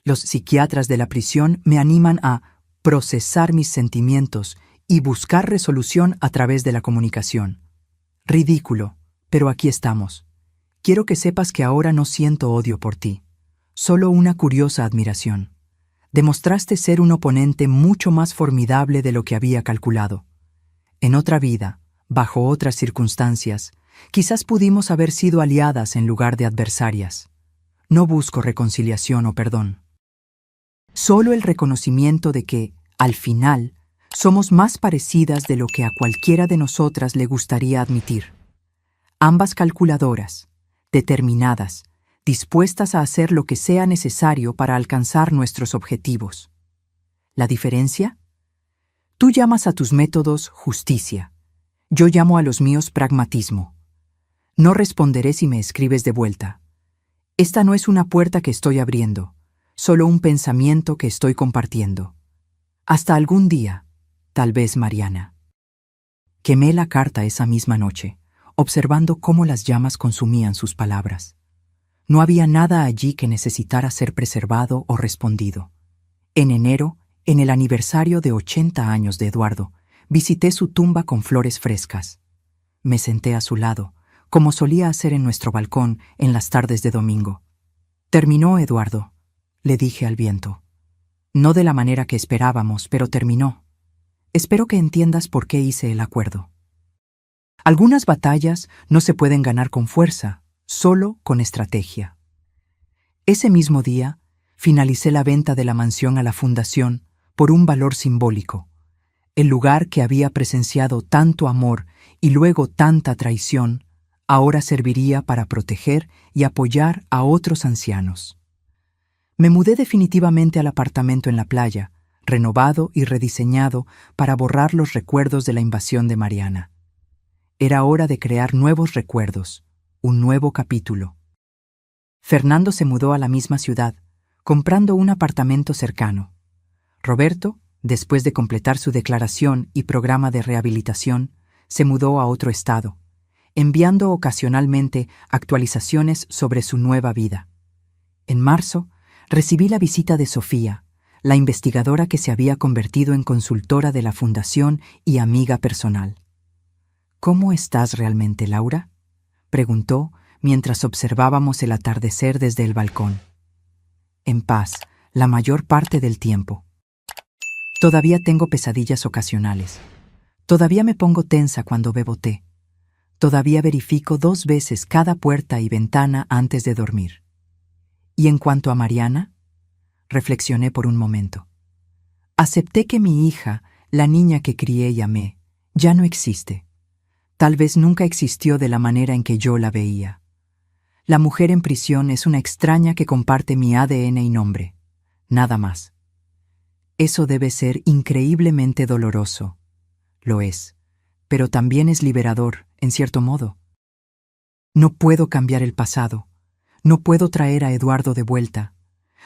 Los psiquiatras de la prisión me animan a procesar mis sentimientos y buscar resolución a través de la comunicación. Ridículo, pero aquí estamos. Quiero que sepas que ahora no siento odio por ti, solo una curiosa admiración. Demostraste ser un oponente mucho más formidable de lo que había calculado. En otra vida, bajo otras circunstancias, quizás pudimos haber sido aliadas en lugar de adversarias. No busco reconciliación o perdón. Solo el reconocimiento de que, al final, somos más parecidas de lo que a cualquiera de nosotras le gustaría admitir. Ambas calculadoras, determinadas, dispuestas a hacer lo que sea necesario para alcanzar nuestros objetivos. ¿La diferencia? Tú llamas a tus métodos justicia. Yo llamo a los míos pragmatismo. No responderé si me escribes de vuelta. Esta no es una puerta que estoy abriendo, solo un pensamiento que estoy compartiendo. Hasta algún día, tal vez Mariana. Quemé la carta esa misma noche, observando cómo las llamas consumían sus palabras. No había nada allí que necesitara ser preservado o respondido. En enero, en el aniversario de 80 años de Eduardo, visité su tumba con flores frescas. Me senté a su lado, como solía hacer en nuestro balcón en las tardes de domingo. Terminó, Eduardo, le dije al viento. No de la manera que esperábamos, pero terminó. Espero que entiendas por qué hice el acuerdo. Algunas batallas no se pueden ganar con fuerza, solo con estrategia. Ese mismo día, finalicé la venta de la mansión a la fundación por un valor simbólico. El lugar que había presenciado tanto amor y luego tanta traición, ahora serviría para proteger y apoyar a otros ancianos. Me mudé definitivamente al apartamento en la playa, renovado y rediseñado para borrar los recuerdos de la invasión de Mariana. Era hora de crear nuevos recuerdos, un nuevo capítulo. Fernando se mudó a la misma ciudad, comprando un apartamento cercano. Roberto, después de completar su declaración y programa de rehabilitación, se mudó a otro estado, enviando ocasionalmente actualizaciones sobre su nueva vida. En marzo, recibí la visita de Sofía, la investigadora que se había convertido en consultora de la fundación y amiga personal. ¿Cómo estás realmente, Laura?, preguntó mientras observábamos el atardecer desde el balcón. En paz, la mayor parte del tiempo. Todavía tengo pesadillas ocasionales. Todavía me pongo tensa cuando bebo té. Todavía verifico 2 veces cada puerta y ventana antes de dormir. ¿Y en cuanto a Mariana? Reflexioné por un momento. Acepté que mi hija, la niña que crié y amé, ya no existe. Tal vez nunca existió de la manera en que yo la veía. La mujer en prisión es una extraña que comparte mi ADN y nombre. Nada más. Eso debe ser increíblemente doloroso. Lo es, pero también es liberador, en cierto modo. No puedo cambiar el pasado. No puedo traer a Eduardo de vuelta.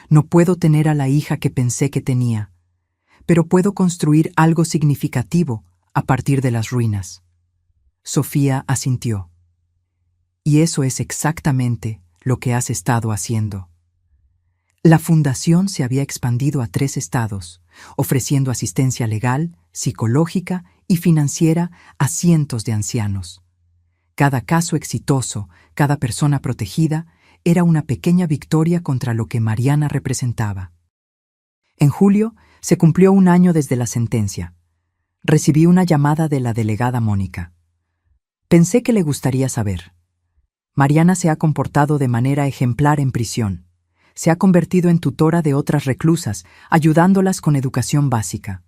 No puedo tener a la hija que pensé que tenía. Pero puedo construir algo significativo a partir de las ruinas. Sofía asintió. Y eso es exactamente lo que has estado haciendo. La fundación se había expandido a 3 estados, ofreciendo asistencia legal, psicológica y financiera a cientos de ancianos. Cada caso exitoso, cada persona protegida, era una pequeña victoria contra lo que Mariana representaba. En julio se cumplió 1 año desde la sentencia. Recibí una llamada de la delegada Mónica. Pensé que le gustaría saber. Mariana se ha comportado de manera ejemplar en prisión. Se ha convertido en tutora de otras reclusas, ayudándolas con educación básica.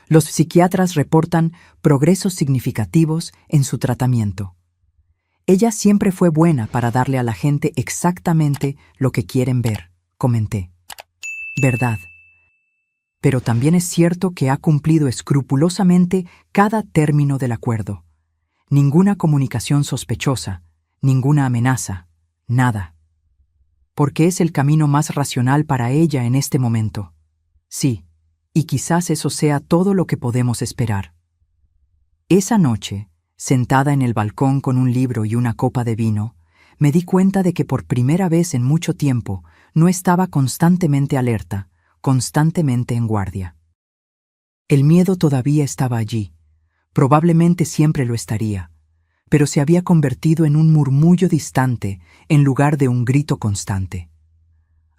Los psiquiatras reportan progresos significativos en su tratamiento. Ella siempre fue buena para darle a la gente exactamente lo que quieren ver, comenté. Verdad. Pero también es cierto que ha cumplido escrupulosamente cada término del acuerdo. Ninguna comunicación sospechosa, ninguna amenaza, nada. Porque es el camino más racional para ella en este momento. Sí, y quizás eso sea todo lo que podemos esperar. Esa noche, sentada en el balcón con un libro y una copa de vino, me di cuenta de que por primera vez en mucho tiempo no estaba constantemente alerta, constantemente en guardia. El miedo todavía estaba allí, probablemente siempre lo estaría, pero se había convertido en un murmullo distante en lugar de un grito constante.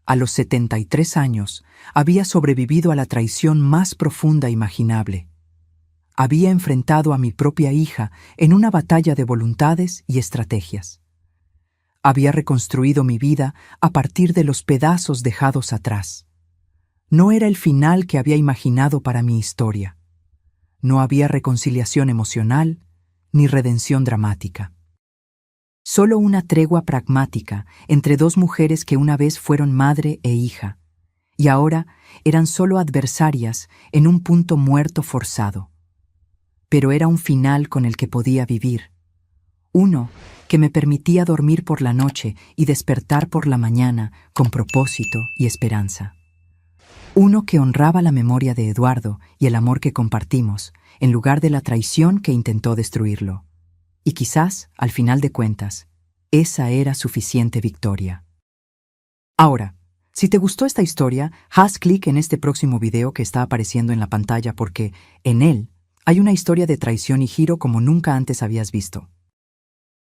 A los 73 años, había sobrevivido a la traición más profunda imaginable. Había enfrentado a mi propia hija en una batalla de voluntades y estrategias. Había reconstruido mi vida a partir de los pedazos dejados atrás. No era el final que había imaginado para mi historia. No había reconciliación emocional ni redención dramática. Solo una tregua pragmática entre dos mujeres que una vez fueron madre e hija, y ahora eran solo adversarias en un punto muerto forzado. Pero era un final con el que podía vivir. Uno que me permitía dormir por la noche y despertar por la mañana con propósito y esperanza. Uno que honraba la memoria de Eduardo y el amor que compartimos, en lugar de la traición que intentó destruirlo. Y quizás, al final de cuentas, esa era suficiente victoria. Ahora, si te gustó esta historia, haz clic en este próximo video que está apareciendo en la pantalla porque, en él, hay una historia de traición y giro como nunca antes habías visto.